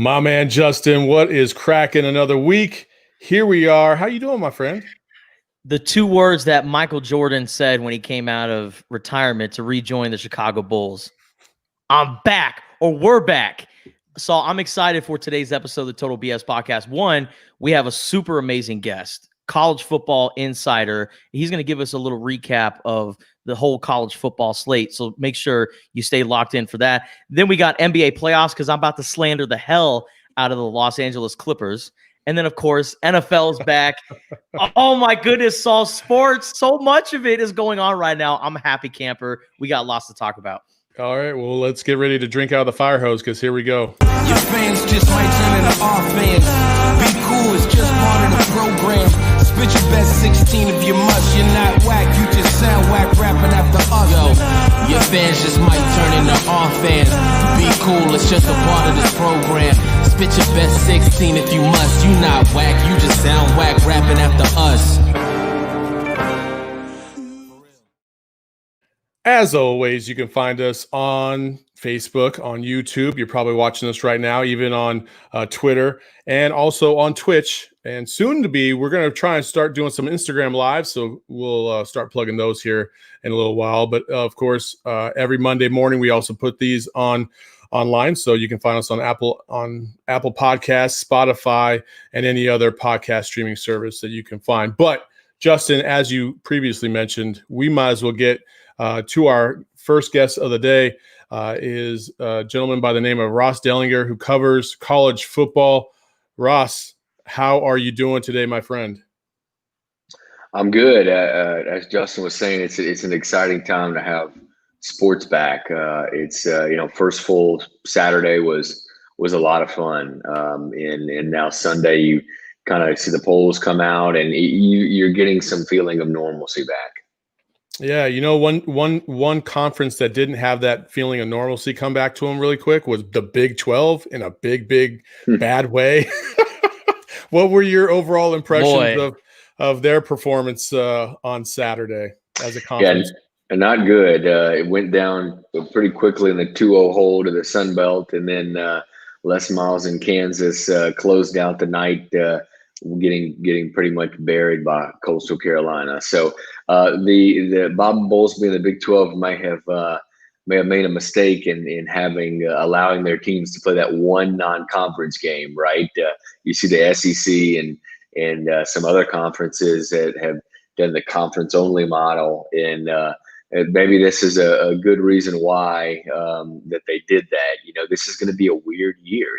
My man Justin, what is cracking? Another week. Here we are. How you doing, my friend? The two words that Michael Jordan said when he came out of retirement to rejoin the Chicago Bulls. I'm back, or we're back. So I'm excited for today's episode of the Total BS Podcast. One, we have a super amazing guest, college football insider. He's going to give us a little recap of the whole college football slate. So make sure you stay locked in for that. Then we got NBA playoffs because I'm about to slander the hell out of the Los Angeles Clippers. And then, of course, NFL's back. Oh, my goodness, Saul Sports. So much of it is going on right now. I'm a happy camper. We got lots to talk about. All right, well, let's get ready to drink out of the fire hose because here we go. Your fans just might turn into our fans. Be cool, it's just part of the program. Spit your best 16 if you must. You're not whack, you just sound whack rapping after us. Yo, your fans just might turn into our fans. Be cool, it's just a part of this program. Spit your best 16 if you must. You're not whack, you just sound whack rapping after us. As always, you can find us on Facebook, on YouTube. You're probably watching us right now, even on Twitter, and also on Twitch. And soon to be, we're going to try and start doing some Instagram Lives, so we'll start plugging those here in a little while. But, of course, every Monday morning, we also put these online, so you can find us on Apple Podcasts, Spotify, and any other podcast streaming service that you can find. But, Justin, as you previously mentioned, we might as well get to our first guest of the day. Is a gentleman by the name of Ross Dellenger, who covers college football. Ross, how are you doing today, my friend? I'm good. As Justin was saying, it's an exciting time to have sports back. It's first full Saturday was a lot of fun, and now Sunday you kind of see the polls come out, and you're getting some feeling of normalcy back. Yeah, one conference that didn't have that feeling of normalcy come back to them really quick was the Big 12 in a big bad way. What were your overall impressions of their performance on Saturday as a conference? Yeah, not good. It went down pretty quickly in the 2-0 hole to the Sun Belt, and then Les Miles in Kansas closed out the night, getting pretty much buried by Coastal Carolina. So the Bob Bowlesby in the Big 12 may have made a mistake in allowing their teams to play that one non-conference game, right? You see the SEC and some other conferences that have done the conference-only model, and maybe this is a good reason why that they did that. This is going to be a weird year,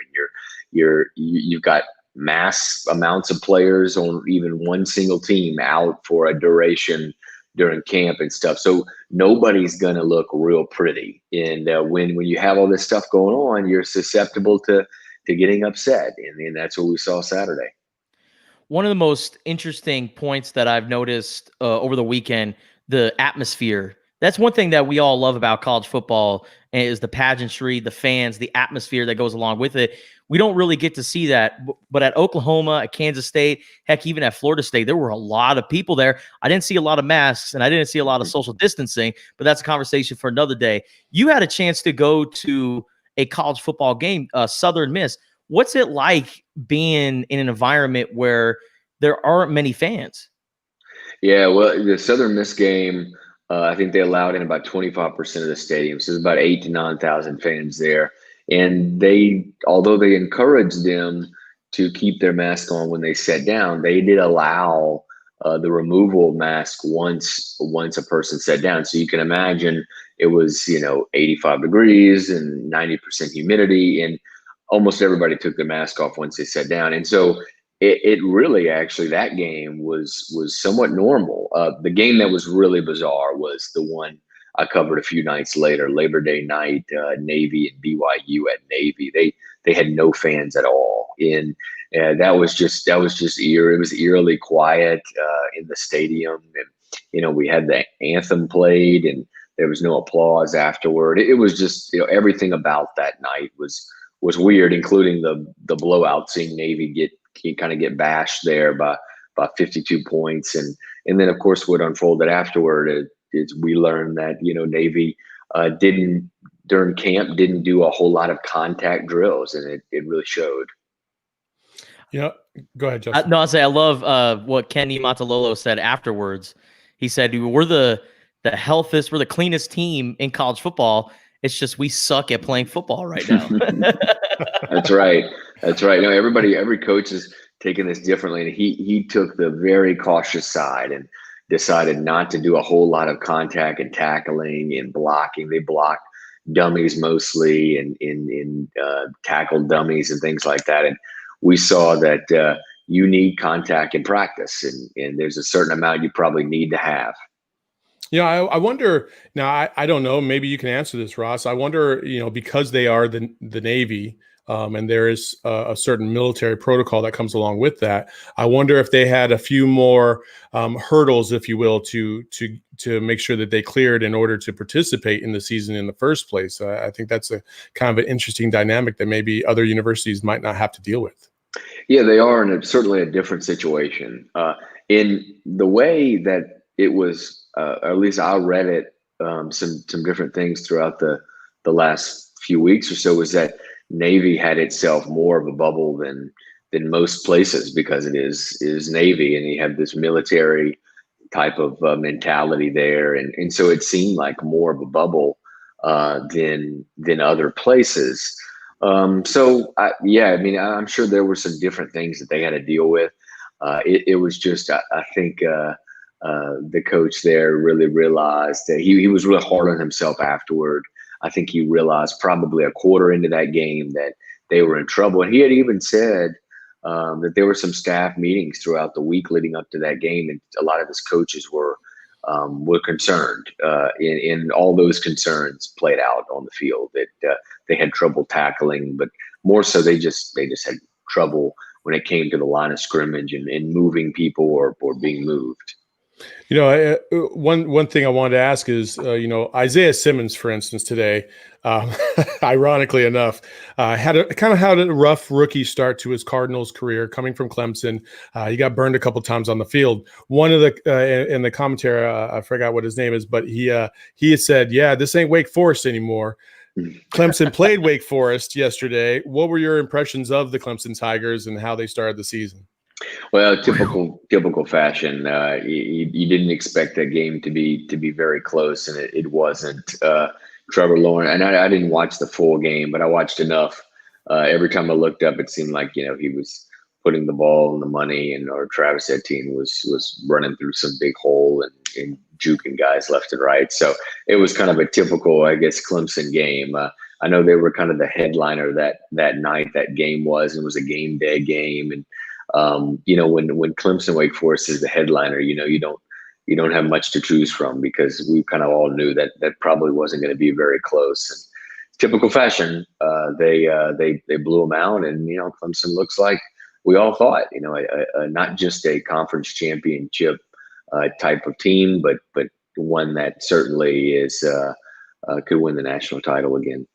and you've got mass amounts of players on even one single team out for a duration during camp and stuff. So nobody's going to look real pretty. And when you have all this stuff going on, you're susceptible to getting upset. And that's what we saw Saturday. One of the most interesting points that I've noticed over the weekend, the atmosphere. That's one thing that we all love about college football is the pageantry, the fans, the atmosphere that goes along with it. We don't really get to see that. But at Oklahoma, at Kansas State, heck, even at Florida State, there were a lot of people there. I didn't see a lot of masks, and I didn't see a lot of social distancing, but that's a conversation for another day. You had a chance to go to a college football game, Southern Miss. What's it like being in an environment where there aren't many fans? Yeah, well, the Southern Miss game, I think they allowed in about 25% of the stadium. So there's about 8,000 to 9,000 fans there. And although they encouraged them to keep their mask on when they sat down, they did allow the removal of mask once a person sat down. So you can imagine it was 85 degrees and 90% humidity, and almost everybody took their mask off once they sat down. And so it really, actually, that game was somewhat normal. The game that was really bizarre was the one I covered a few nights later, Labor Day night, Navy and BYU at Navy. They had no fans at all, and that was just eerie. It was eerily quiet in the stadium, and we had the anthem played, and there was no applause afterward. It was just everything about that night was weird, including the blowout, seeing Navy get bashed there by 52 points, and then of course what unfolded afterward. We learned that Navy didn't during camp didn't do a whole lot of contact drills, and it really showed. Go ahead, Justin. No, I'll say I love what Kenny Matalolo said afterwards. He said, we're the healthiest, we're the cleanest team in college football. It's just we suck at playing football right now. That's right. No, every coach is taking this differently, and he took the very cautious side and decided not to do a whole lot of contact and tackling and blocking. They blocked dummies mostly and tackled dummies and things like that. And we saw that you need contact in practice, and there's a certain amount you probably need to have. Yeah, I wonder now. I don't know. Maybe you can answer this, Ross. I wonder, because they are the Navy, and there is a certain military protocol that comes along with that. I wonder if they had a few more hurdles, if you will, to make sure that they cleared in order to participate in the season in the first place. I think that's a kind of an interesting dynamic that maybe other universities might not have to deal with. Yeah, they are, and it's certainly a different situation. In the way that it was, or at least I read it, some different things throughout the last few weeks or so, was that Navy had itself more of a bubble than most places, because it is Navy, and you have this military type of mentality there, and so it seemed like more of a bubble than other places. I'm sure there were some different things that they had to deal with. It was just, I think the coach there really realized that he was really hard on himself afterward. I think he realized probably a quarter into that game that they were in trouble. And he had even said that there were some staff meetings throughout the week leading up to that game, and a lot of his coaches were concerned. And all those concerns played out on the field. That they had trouble tackling, but more so they just had trouble when it came to the line of scrimmage and moving people or being moved. One thing I wanted to ask is, Isaiah Simmons, for instance, today, ironically enough, had a rough rookie start to his Cardinals career coming from Clemson. He got burned a couple times on the field. One of the in the commentary, I forgot what his name is, but he had said, "Yeah, this ain't Wake Forest anymore." Clemson played Wake Forest yesterday. What were your impressions of the Clemson Tigers and how they started the season? Well, typical fashion. You didn't expect that game to be very close, and it wasn't. Trevor Lawrence, and I didn't watch the full game, but I watched enough. Every time I looked up, it seemed like he was putting the ball in the money, and or Travis Etienne was running through some big hole and juking guys left and right. So it was kind of a typical, I guess, Clemson game. I know they were kind of the headliner that night. That game was, and it was a game day game, and when Clemson Wake Forest is the headliner, you don't have much to choose from, because we kind of all knew that probably wasn't going to be very close. And typical fashion, they blew them out, and Clemson looks like we all thought, not just a conference championship type of team, but one that certainly is could win the national title again.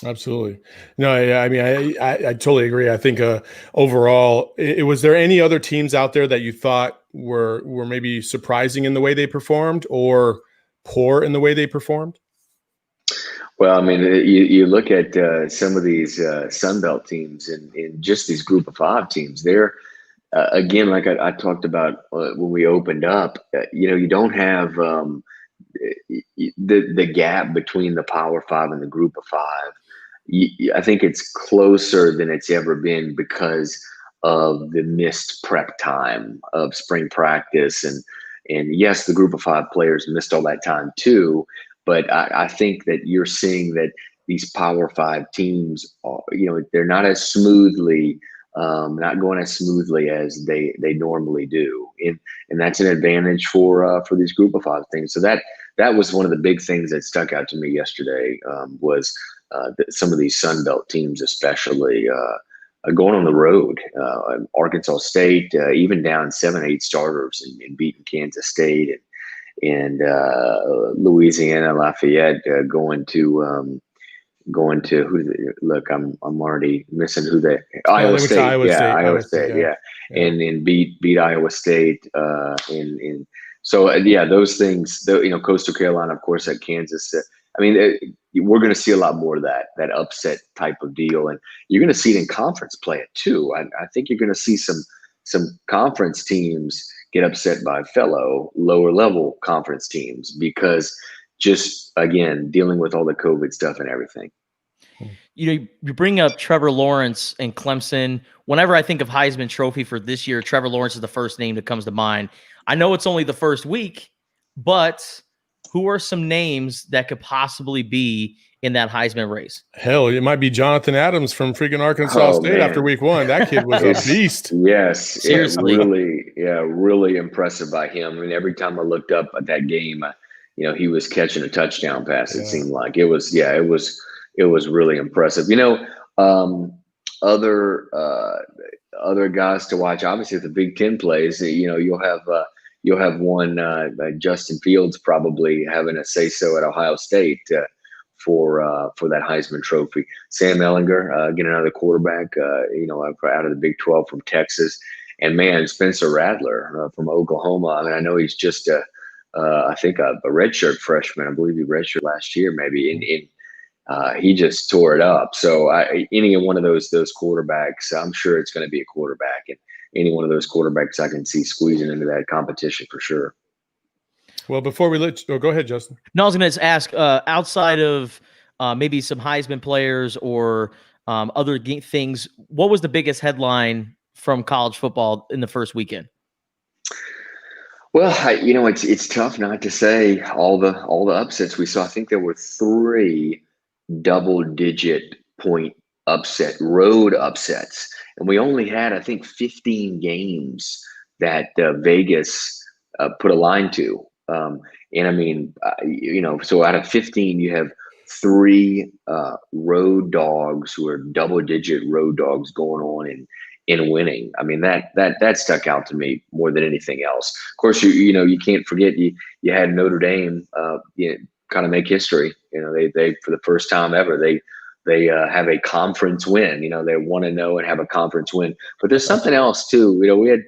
Absolutely. No, I mean, I totally agree. I think overall, was there any other teams out there that you thought were maybe surprising in the way they performed or poor in the way they performed? Well, I mean, you look at some of these Sun Belt teams and just these Group of Five teams. They're again, like I talked about when we opened up. You don't have the gap between the Power Five and the Group of Five. I think it's closer than it's ever been because of the missed prep time of spring practice. And yes, the Group of Five players missed all that time too. But I think that you're seeing that these Power Five teams, they're not as smoothly, not going as smoothly as they normally do. And that's an advantage for these Group of Five things. So that was one of the big things that stuck out to me yesterday, was some of these Sun Belt teams, especially going on the road. Arkansas State, even down 7-8 starters and beating Kansas State, and Louisiana Lafayette going to who? Look, I'm already missing who they. Iowa State, Iowa State, yeah. And beat Iowa State, and so those things. Coastal Carolina, of course, at Kansas. I mean, we're going to see a lot more of that upset type of deal, and you're going to see it in conference play it too. I think you're going to see some conference teams get upset by fellow lower level conference teams because just again dealing with all the COVID stuff and everything. You bring up Trevor Lawrence and Clemson. Whenever I think of Heisman Trophy for this year, Trevor Lawrence is the first name that comes to mind. I know it's only the first week, but who are some names that could possibly be in that Heisman race? Hell, it might be Jonathan Adams from freaking Arkansas State after week 1. That kid was a beast. Yes. Seriously. Really impressive by him. I mean, every time I looked up at that game, he was catching a touchdown pass. It seemed like it was really impressive. Other guys to watch. Obviously, if the Big Ten plays, you'll have one Justin Fields probably having a say so at Ohio State for that Heisman Trophy. Sam Ellinger, get another quarterback, out of the Big 12 from Texas, and man, Spencer Rattler from Oklahoma. I mean, I know he's just I think a redshirt freshman. I believe he redshirted last year, maybe. He just tore it up. So any one of those quarterbacks, I'm sure it's going to be a quarterback, and any one of those quarterbacks I can see squeezing into that competition for sure. Well, before we go ahead, Justin. No, I was going to ask, outside of maybe some Heisman players or other things, what was the biggest headline from college football in the first weekend? Well, it's tough not to say all the upsets we saw. I think there were 3 double-digit point road upsets, and we only had, I think, 15 games that Vegas put a line to. And I mean, so out of 15, you have 3 road dogs who are double-digit road dogs going on in winning. I mean, that stuck out to me more than anything else. Of course, you can't forget you had Notre Dame kind of make history. They for the first time ever they have a conference win. They 1-0 and have a conference win. But there's something else too. We had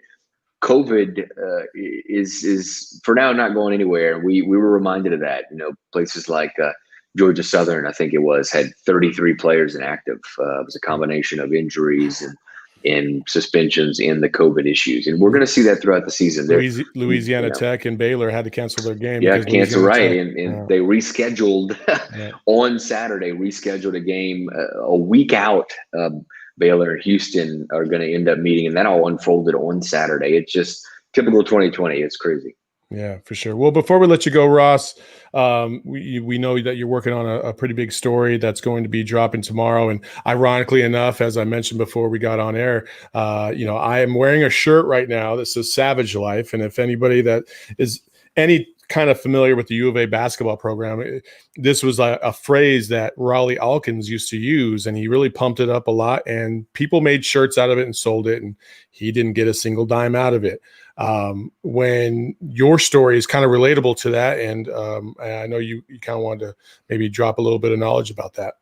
COVID is for now not going anywhere. We were reminded of that. Places like Georgia Southern, I think it was, had 33 players inactive. It was a combination of injuries and suspensions and the COVID issues. And we're going to see that throughout the season. Louisiana Tech and Baylor had to cancel their game. Yeah, And they rescheduled on Saturday, rescheduled a game a week out. Baylor and Houston are going to end up meeting, and that all unfolded on Saturday. It's just typical 2020. It's crazy. Yeah, for sure. Well, before we let you go, Ross, we know that you're working on a pretty big story that's going to be dropping tomorrow. And ironically enough, as I mentioned before we got on air, I am wearing a shirt right now that says Savage Life. And if anybody that is any kind of familiar with the U of A basketball program, this was a phrase that Raleigh Alkins used to use, and he really pumped it up a lot, and people made shirts out of it and sold it, and he didn't get a single dime out of it. When your story is kind of relatable to that, and I know you kind of wanted to maybe drop a little bit of knowledge about that.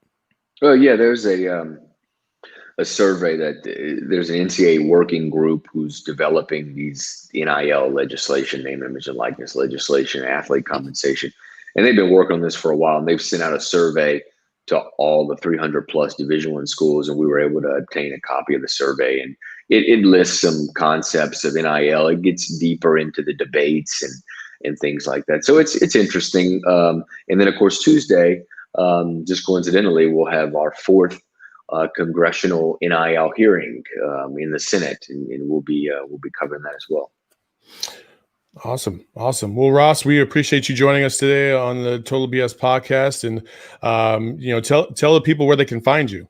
Well, yeah, there's a survey that there's an NCAA working group who's developing these NIL legislation, name, image, and likeness legislation, athlete compensation. And they've been working on this for a while, and they've sent out a survey to all the 300 plus Division I schools, and we were able to obtain a copy of the survey. And it lists some concepts of NIL. It gets deeper into the debates and things like that. So it's interesting. And then of course Tuesday, just coincidentally, we'll have our 4th congressional NIL hearing in the Senate, and we'll be covering that as well. Awesome. Well, Ross, we appreciate you joining us today on the Total BS podcast, and tell the people where they can find you.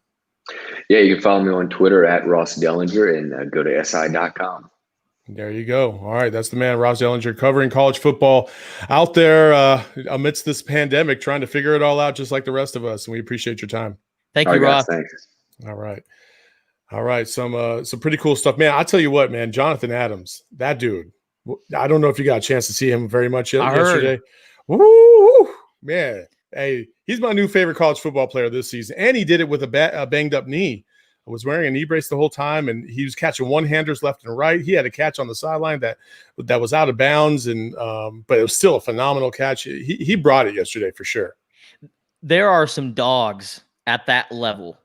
Yeah, you can follow me on Twitter at Ross Dellenger, and go to si.com. There you go. All right, that's the man, Ross Dellenger, covering college football out there amidst this pandemic, trying to figure it all out just like the rest of us, and we appreciate your time. Thank you, Ross. Thanks. All right. Some pretty cool stuff, man. I'll tell you what, man. Jonathan Adams, that dude. I don't know if you got a chance to see him very much yesterday. Woo, man. Hey, he's my new favorite college football player this season, and he did it with a banged up knee. I was wearing a knee brace the whole time, and he was catching one-handers left and right. He had a catch on the sideline that was out of bounds, and but it was still a phenomenal catch. He brought it yesterday for sure. there are some dogs at that level.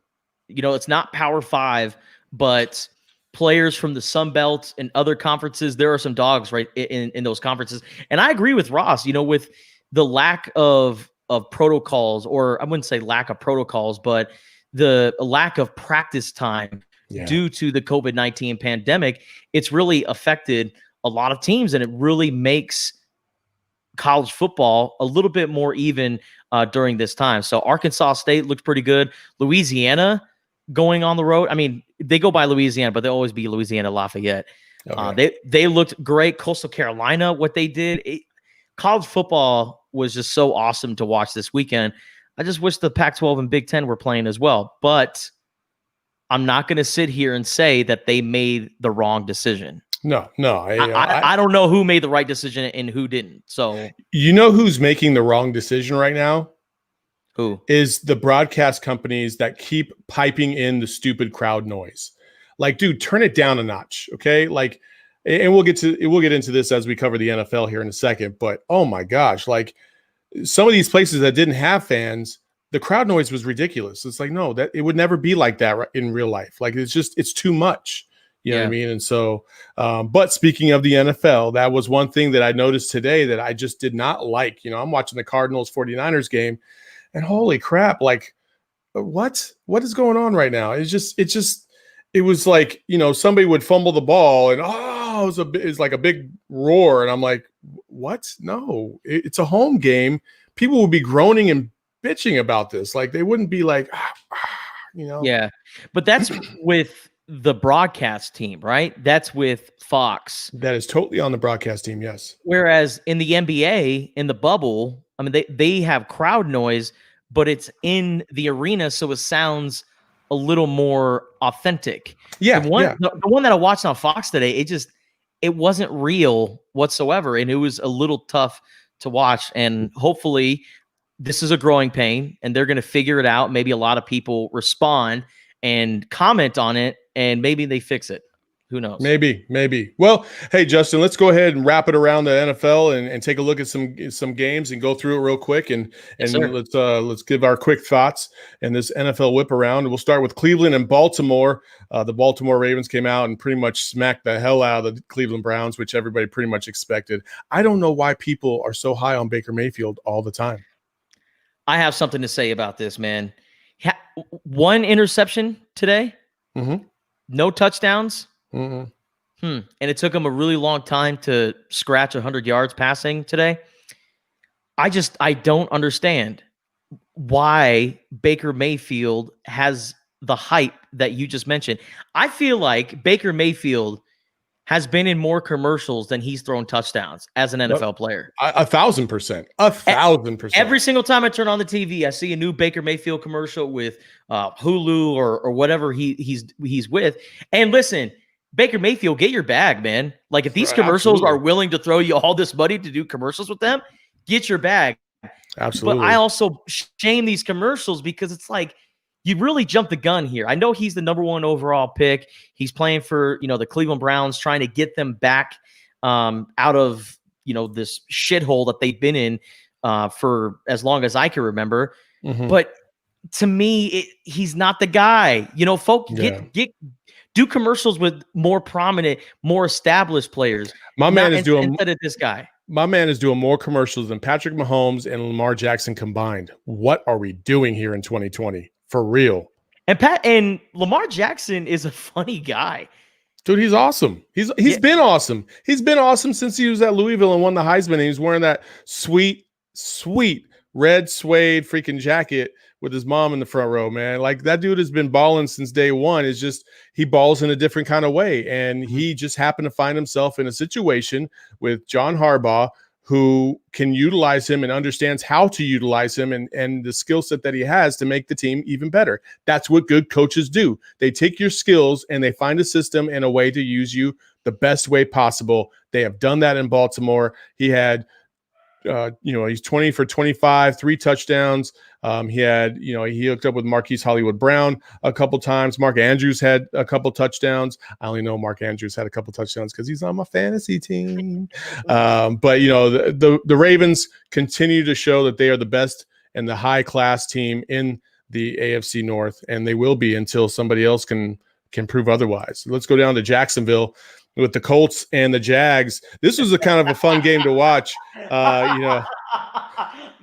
It's not Power 5, but players from the Sun Belt and other conferences, there are some dogs right in those conferences. And I agree with Ross, with the lack of protocols, or I wouldn't say lack of protocols, but the lack of practice time due to the COVID-19 pandemic, it's really affected a lot of teams, and it really makes college football a little bit more even during this time. So Arkansas State looked pretty good. Louisiana going on the road. I mean, they go by Louisiana, but they'll always be Louisiana Lafayette. They looked great. Coastal Carolina, what they did. College football was just so awesome to watch this weekend. I just wish the Pac-12 and Big Ten were playing as well. But I'm not going to sit here and say that they made the wrong decision. No. I don't know who made the right decision and who didn't. So who's making the wrong decision right now? Who is the broadcast companies that keep piping in the stupid crowd noise? Like, dude, turn it down a notch, okay? Like, and we'll get into this as we cover the NFL here in a second. But oh my gosh, like some of these places that didn't have fans, the crowd noise was ridiculous. It's like, no, that it would never be like that in real life. Like it's too much. You know what I mean? And so, but speaking of the NFL, that was one thing that I noticed today that I just did not like. I'm watching the Cardinals 49ers game, and holy crap, like what is going on right now? It was like, somebody would fumble the ball and it's like a big roar. And I'm like, what? No, it's a home game. People would be groaning and bitching about this. Like they wouldn't be like, Yeah. But that's with the broadcast team, right? That's with Fox. That is totally on the broadcast team. Yes. Whereas in the NBA, in the bubble, I mean, they have crowd noise, but it's in the arena. So it sounds a little more authentic. Yeah. The one that I watched on Fox today, it wasn't real whatsoever. And it was a little tough to watch. And hopefully this is a growing pain and they're going to figure it out. Maybe a lot of people respond and comment on it and maybe they fix it. Who knows? Maybe. Well, hey, Justin, let's go ahead and wrap it around the NFL and take a look at some games and go through it real quick and let's give our quick thoughts in this NFL whip around. We'll start with Cleveland and Baltimore. The Baltimore Ravens came out and pretty much smacked the hell out of the Cleveland Browns, which everybody pretty much expected. I don't know why people are so high on Baker Mayfield all the time. I have something to say about this, man. One interception today, no touchdowns. Mm-hmm. And it took him a really long time to scratch 100 yards passing today. I don't understand why Baker Mayfield has the hype that you just mentioned. I feel like Baker Mayfield has been in more commercials than he's thrown touchdowns as an NFL player. 1,000%. 1,000%. Every single time I turn on the TV, I see a new Baker Mayfield commercial with Hulu or whatever he's with. And listen, Baker Mayfield, get your bag, man. Like if these commercials are willing to throw you all this money to do commercials with them, get your bag. Absolutely. But I also shame these commercials because it's like you really jumped the gun here. I know he's the number 1 overall pick. He's playing for, the Cleveland Browns, trying to get them back out of, this shithole that they've been in for as long as I can remember. Mm-hmm. But to me, he's not the guy. Folks do commercials with more prominent, more established players. Instead of this guy. My man is doing more commercials than Patrick Mahomes and Lamar Jackson combined. What are we doing here in 2020? For real. And Lamar Jackson is a funny guy. Dude, he's awesome. He's been awesome. He's been awesome since he was at Louisville and won the Heisman. And he's wearing that sweet red suede freaking jacket with his mom in the front row, man. Like that dude has been balling since day one. It's just he balls in a different kind of way. And he just happened to find himself in a situation with John Harbaugh, who can utilize him and understands how to utilize him and the skill set that he has to make the team even better. That's what good coaches do. They take your skills and they find a system and a way to use you the best way possible. They have done that in Baltimore. He had, he's 20 for 25, 3 touchdowns. He hooked up with Marquise Hollywood Brown a couple times. Mark Andrews had a couple touchdowns. I only know Mark Andrews had a couple touchdowns because he's on my fantasy team. But the Ravens continue to show that they are the best and the high class team in the AFC North, and they will be until somebody else can prove otherwise. Let's go down to Jacksonville with the Colts and the Jags. This was a kind of a fun game to watch. Man,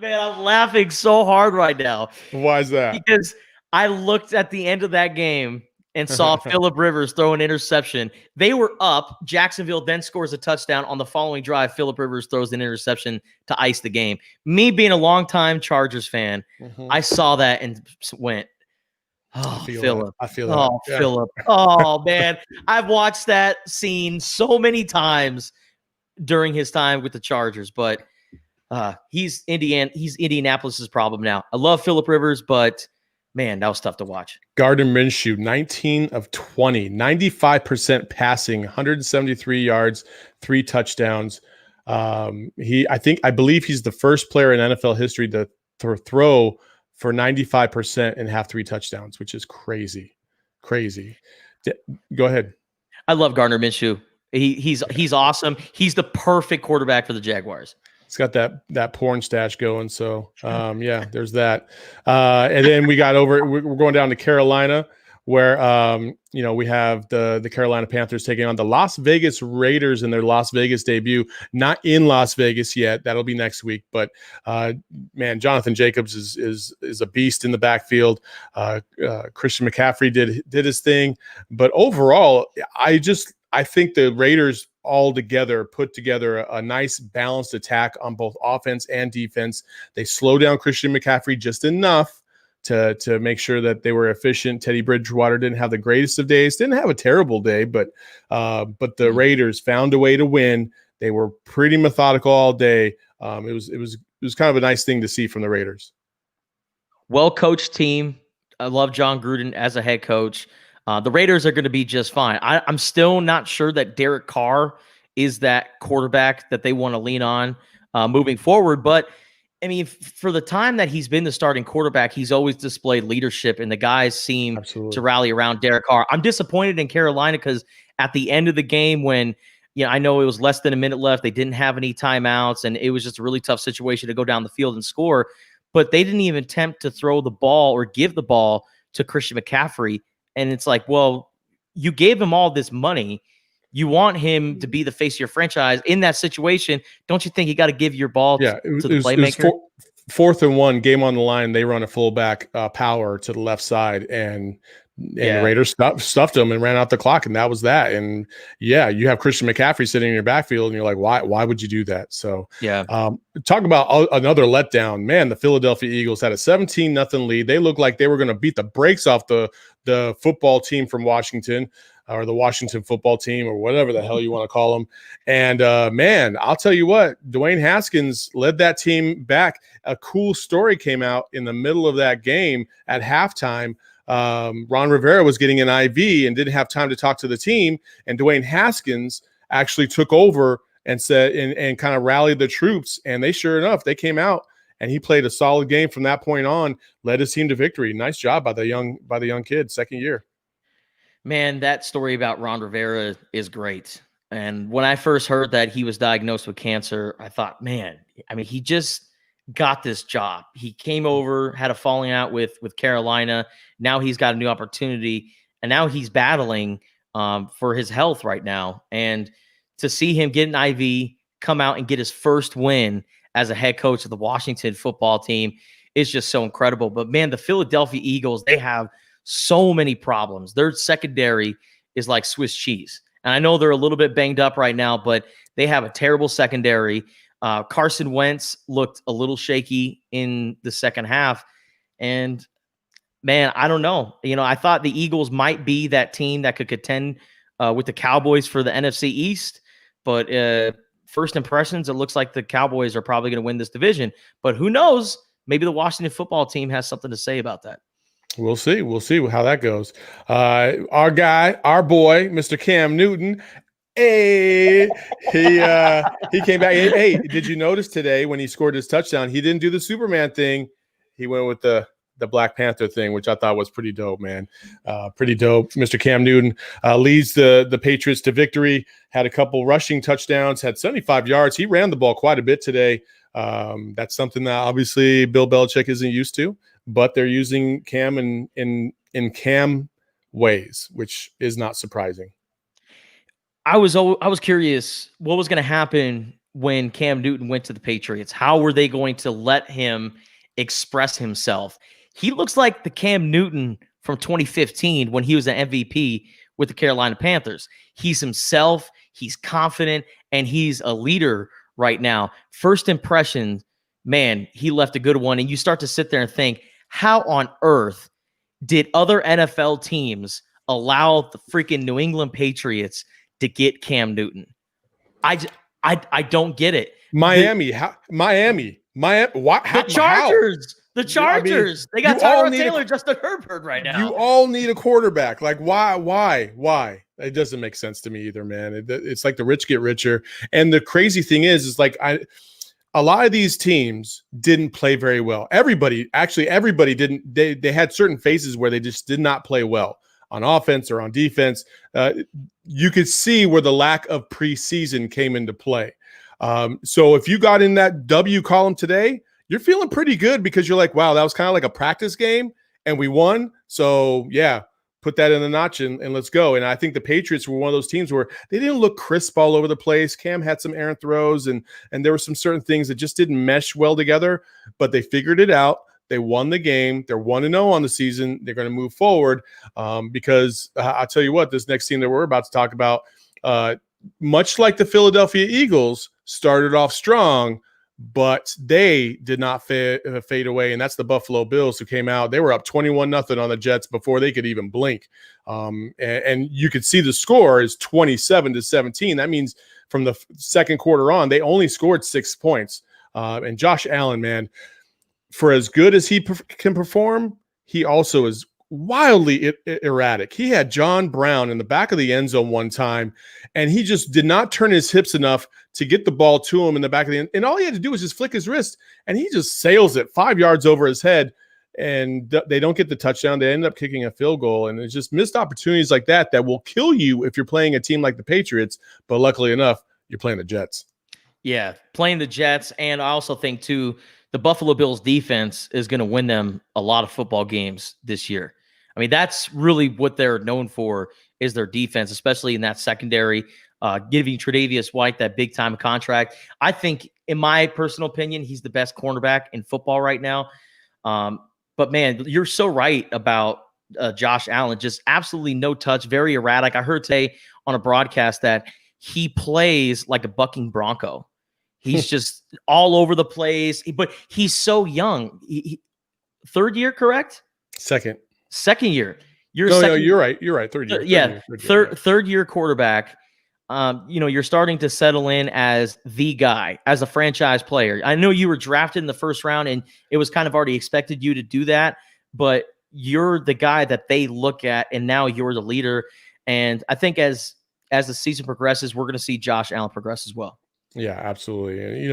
I'm laughing so hard right now. Why is that? Because I looked at the end of that game and saw Phillip Rivers throw an interception. They were up. Jacksonville then scores a touchdown. On the following drive, Phillip Rivers throws an interception to ice the game. Me being a longtime Chargers fan, I saw that and went, oh, Phillip. I feel that. Oh, yeah. Phillip. Oh, man. I've watched that scene so many times during his time with the Chargers, but he's Indianapolis's problem now. I love Phillip Rivers, but man, that was tough to watch. Gardner Minshew, 19 of 20, 95% passing, 173 yards, 3 touchdowns. I believe he's the first player in NFL history to throw for 95% and have 3 touchdowns, which is crazy. Go ahead. I love Gardner Minshew. He's awesome. He's the perfect quarterback for the Jaguars. It's got that porn stash going. So, yeah, there's that. And then we're going down to Carolina, where, we have the Carolina Panthers taking on the Las Vegas Raiders in their Las Vegas debut. Not in Las Vegas yet. That'll be next week. But, man, Jonathan Jacobs is a beast in the backfield. Christian McCaffrey did his thing. But overall, I think the Raiders all together put together a nice balanced attack on both offense and defense. They slowed down Christian McCaffrey just enough to make sure that they were efficient. Teddy Bridgewater didn't have the greatest of days, didn't have a terrible day, but the Raiders found a way to win. They were pretty methodical all day. It was kind of a nice thing to see from the Raiders. Well-coached team. I love John Gruden as a head coach. The Raiders are going to be just fine. I'm still not sure that Derek Carr is that quarterback that they want to lean on moving forward. But, I mean, for the time that he's been the starting quarterback, he's always displayed leadership, and the guys seem to rally around Derek Carr. I'm disappointed in Carolina because at the end of the game when, I know it was less than a minute left, they didn't have any timeouts, and it was just a really tough situation to go down the field and score. But they didn't even attempt to throw the ball or give the ball to Christian McCaffrey. And it's like, well, you gave him all this money. You want him to be the face of your franchise. In that situation, don't you think you got to give your ball to the playmaker? It was 4th and 1, game on the line. They run a fullback power to the left side, and the Raiders stuffed them and ran out the clock, and that was that. And yeah, you have Christian McCaffrey sitting in your backfield, and you're like, why would you do that? So talk about another letdown. Man, the Philadelphia Eagles had a 17-0 lead. They looked like they were going to beat the brakes off the football team from Washington, or the Washington football team, or whatever the hell you want to call them. And man, I'll tell you what, Dwayne Haskins led that team back. A cool story came out in the middle of that game at halftime. Ron Rivera was getting an IV and didn't have time to talk to the team, and Dwayne Haskins actually took over and said and kind of rallied the troops, and they sure enough, they came out and he played a solid game from that point on, led his team to victory. Nice job by the young kid, second year. Man, that story about Ron Rivera is great. And when I first heard that he was diagnosed with cancer, I thought, man, I mean, he just got this job. He came over, had a falling out with Carolina. Now he's got a new opportunity, and now he's battling for his health right now. And to see him get an IV, come out and get his first win as a head coach of the Washington football team is just so incredible. But man, the Philadelphia Eagles, they have so many problems. Their secondary is like Swiss cheese. And I know they're a little bit banged up right now, but they have a terrible secondary. Carson Wentz looked a little shaky in the second half. And man, I don't know. I thought the Eagles might be that team that could contend with the Cowboys for the NFC East. But first impressions, it looks like the Cowboys are probably going to win this division. But who knows? Maybe the Washington football team has something to say about that. We'll see. We'll see how that goes. Our guy, our boy, Mr. Cam Newton. Hey, he came back. Hey, did you notice today when he scored his touchdown, he didn't do the Superman thing. He went with the Black Panther thing, which I thought was pretty dope, man. Pretty dope. Mr. Cam Newton leads the Patriots to victory, had a couple rushing touchdowns, had 75 yards. He ran the ball quite a bit today. That's something that obviously Bill Belichick isn't used to, but they're using Cam in Cam ways, which is not surprising. I was curious what was going to happen when Cam Newton went to the Patriots. How were they going to let him express himself? He looks like the Cam Newton from 2015 when he was an MVP with the Carolina Panthers. He's himself, he's confident, and he's a leader right now. First impression, man, he left a good one. And you start to sit there and think, how on earth did other NFL teams allow the freaking New England Patriots to get Cam Newton? I don't get it. Miami. Why, The Chargers. The Chargers. They got Tyrod Taylor, Justin Herbert right now. You all need a quarterback. Like, why? It doesn't make sense to me either, man. It's like the rich get richer. And the crazy thing is like a lot of these teams didn't play very well. Everybody didn't. They had certain phases where they just did not play well on offense or on defense. You could see where the lack of preseason came into play. So if you got in that W column today, you're feeling pretty good because you're like, wow, that was kind of like a practice game and we won. So yeah, put that in the notch and let's go. And I think the Patriots were one of those teams where they didn't look crisp all over the place. Cam had some errant throws and there were some certain things that just didn't mesh well together, but they figured it out. They won the game. They're 1-0 on the season. They're going to move forward because I'll tell you what, this next team that we're about to talk about, much like the Philadelphia Eagles, started off strong, but they did not fade away, and that's the Buffalo Bills who came out. They were up 21-0 on the Jets before they could even blink. And you could see the score is 27-17. That means from the second quarter on, they only scored 6 points. And Josh Allen, man, for as good as he can perform, he also is wildly erratic. He had John Brown in the back of the end zone one time, and he just did not turn his hips enough to get the ball to him in the back of the end. And all he had to do was just flick his wrist, and he just sails it 5 yards over his head, and they don't get the touchdown. They end up kicking a field goal, and it's just missed opportunities like that will kill you if you're playing a team like the Patriots. But luckily enough, you're playing the Jets. Yeah, playing the Jets, and I also think, too, the Buffalo Bills defense is going to win them a lot of football games this year. I mean, that's really what they're known for is their defense, especially in that secondary, giving Tre'Davious White that big-time contract. I think, in my personal opinion, he's the best cornerback in football right now. But, man, you're so right about Josh Allen. Just absolutely no touch, very erratic. I heard today on a broadcast that he plays like a bucking bronco. He's just all over the place, but he's so young. Third year, correct? Second year. No, you're right. You're right. Third year. Third year quarterback. You're starting to settle in as the guy, as a franchise player. I know you were drafted in the first round, and it was kind of already expected you to do that, but you're the guy that they look at, and now you're the leader. And I think as the season progresses, we're going to see Josh Allen progress as well. Yeah, absolutely.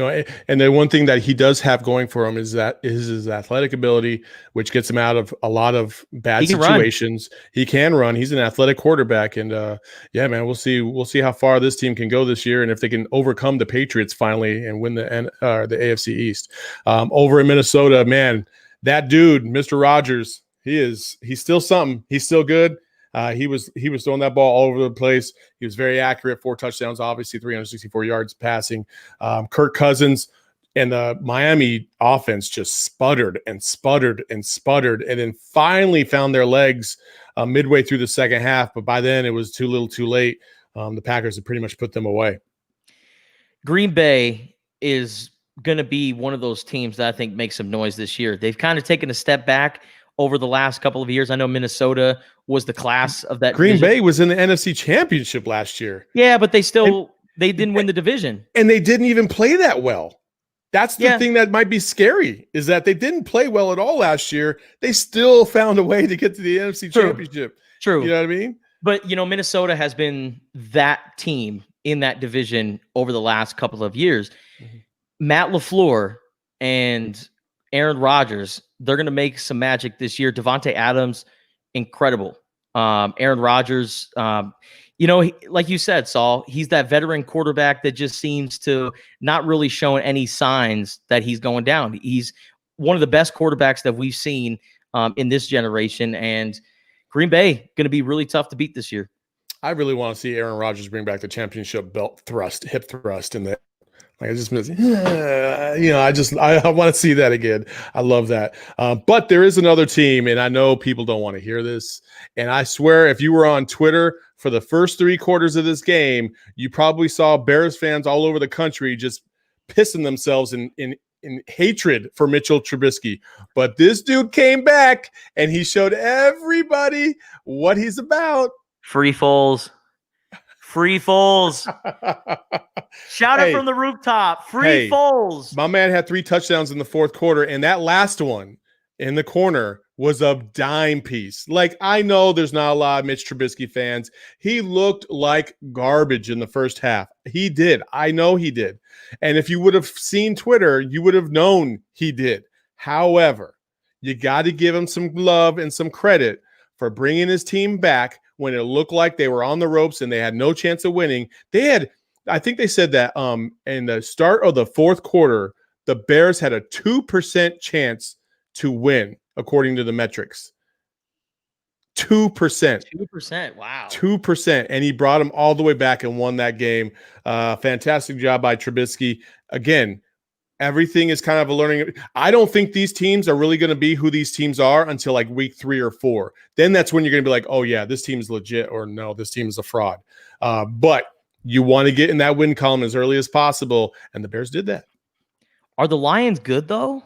And the one thing that he does have going for him is his athletic ability, which gets him out of a lot of bad situations. He can run. He's an athletic quarterback, and yeah, man, we'll see how far this team can go this year, and if they can overcome the Patriots finally and win the AFC East. Over in Minnesota, man, that dude, Mr. Rodgers, he's still something. He's still good. He was throwing that ball all over the place. He was very accurate, 4 touchdowns, obviously 364 yards passing. Kirk Cousins and the Miami offense just sputtered and then finally found their legs midway through the second half. But by then it was too little too late. The Packers had pretty much put them away. Green Bay is going to be one of those teams that I think makes some noise this year. They've kind of taken a step back over the last couple of years. I know Minnesota was the class of that. Green division. Bay was in the NFC Championship last year. Yeah, but they didn't win the division. And they didn't even play that well. That's the thing that might be scary, is that they didn't play well at all last year. They still found a way to get to the NFC Championship. True. You know what I mean? But, Minnesota has been that team in that division over the last couple of years. Mm-hmm. Matt LaFleur and Aaron Rodgers, they're going to make some magic this year. Devontae Adams, incredible. Aaron Rodgers, like you said, Saul, he's that veteran quarterback that just seems to not really showing any signs that he's going down. He's one of the best quarterbacks that we've seen in this generation, and Green Bay going to be really tough to beat this year. I really want to see Aaron Rodgers bring back the championship belt thrust, hip thrust in the. Like I just miss, I want to see that again. I love that. But there is another team, and I know people don't want to hear this. And I swear, if you were on Twitter for the first 3 quarters of this game, you probably saw Bears fans all over the country just pissing themselves in hatred for Mitchell Trubisky. But this dude came back, and he showed everybody what he's about. Free Foles. Shout out from the rooftop. Free Foles. My man had 3 touchdowns in the fourth quarter, and that last one in the corner was a dime piece. Like, I know there's not a lot of Mitch Trubisky fans. He looked like garbage in the first half. He did. I know he did. And if you would have seen Twitter, you would have known he did. However, you got to give him some love and some credit for bringing his team back when it looked like they were on the ropes and they had no chance of winning. I think they said that in the start of the fourth quarter, the Bears had a 2% chance to win, according to the metrics. 2%. 2%. Wow. 2%. And he brought them all the way back and won that game. Fantastic job by Trubisky. Again, everything is kind of a learning. I don't think these teams are really going to be who these teams are until like week 3 or 4. Then that's when you're going to be like, oh, yeah, this team is legit, or no, this team is a fraud. But you want to get in that win column as early as possible, and the Bears did that. Are the Lions good, though?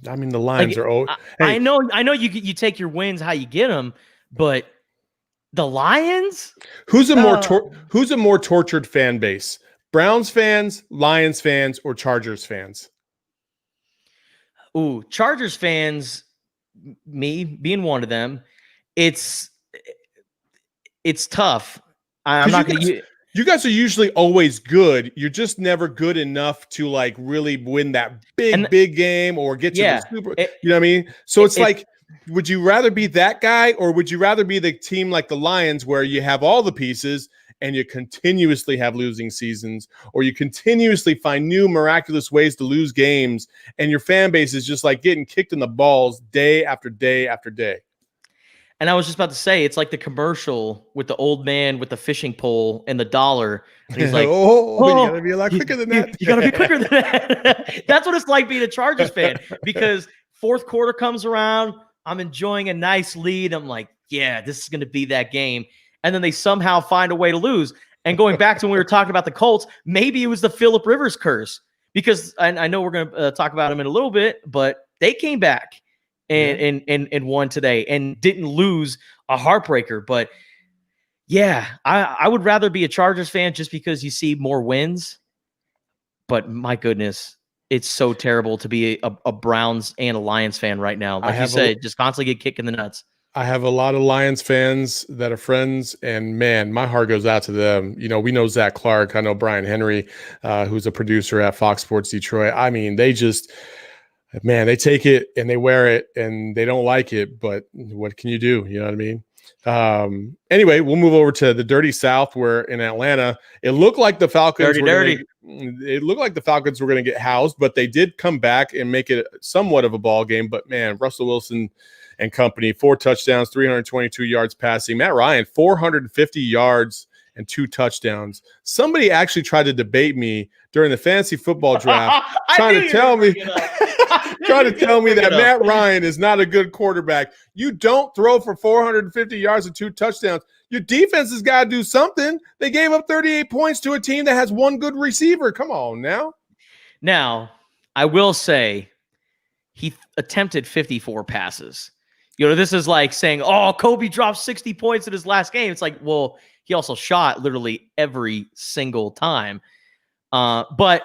I mean, the Lions are old. I know you take your wins how you get them, but the Lions? Who's a more tortured fan base? Browns fans, Lions fans, or Chargers fans? Ooh, Chargers fans, me being one of them, it's tough. I'm not going to. You guys are usually always good. You're just never good enough to like really win that big game or get to the Super. You know what I mean? So it's like, would you rather be that guy, or would you rather be the team like the Lions where you have all the pieces and you continuously have losing seasons, or you continuously find new miraculous ways to lose games, and your fan base is just like getting kicked in the balls day after day after day? And I was just about to say, it's like the commercial with the old man with the fishing pole and the dollar. And he's like, you got to be a lot quicker than that. You got to be quicker than that. That's what it's like being a Chargers fan, because fourth quarter comes around, I'm enjoying a nice lead. I'm like, yeah, this is going to be that game. And then they somehow find a way to lose. And going back to when we were talking about the Colts, maybe it was the Phillip Rivers curse, because I know we're going to talk about him in a little bit, but they came back and won today and didn't lose a heartbreaker. But yeah, I would rather be a Chargers fan just because you see more wins. But my goodness, it's so terrible to be a Browns and a Lions fan right now. Like you said, just constantly get kicked in the nuts. I have a lot of Lions fans that are friends, and man, my heart goes out to them. You know, we know Zach Clark. I know Brian Henry, who's a producer at Fox Sports Detroit. I mean, they take it and they wear it and they don't like it, but what can you do? You know what I mean? Anyway, we'll move over to the dirty South, where in Atlanta, it looked like the Falcons it looked like the Falcons were going to get housed, but they did come back and make it somewhat of a ball game. But man, Russell Wilson and company, 4 touchdowns, 322 yards passing. Matt Ryan, 450 yards and 2 touchdowns. Somebody actually tried to debate me during the fantasy football draft, trying to tell me that Matt Ryan is not a good quarterback. You don't throw for 450 yards and 2 touchdowns. Your defense has got to do something. They gave up 38 points to a team that has 1 good receiver. Come on now. Now, I will say he attempted 54 passes. You know, this is like saying, oh, Kobe dropped 60 points in his last game. It's like, well, he also shot literally every single time. But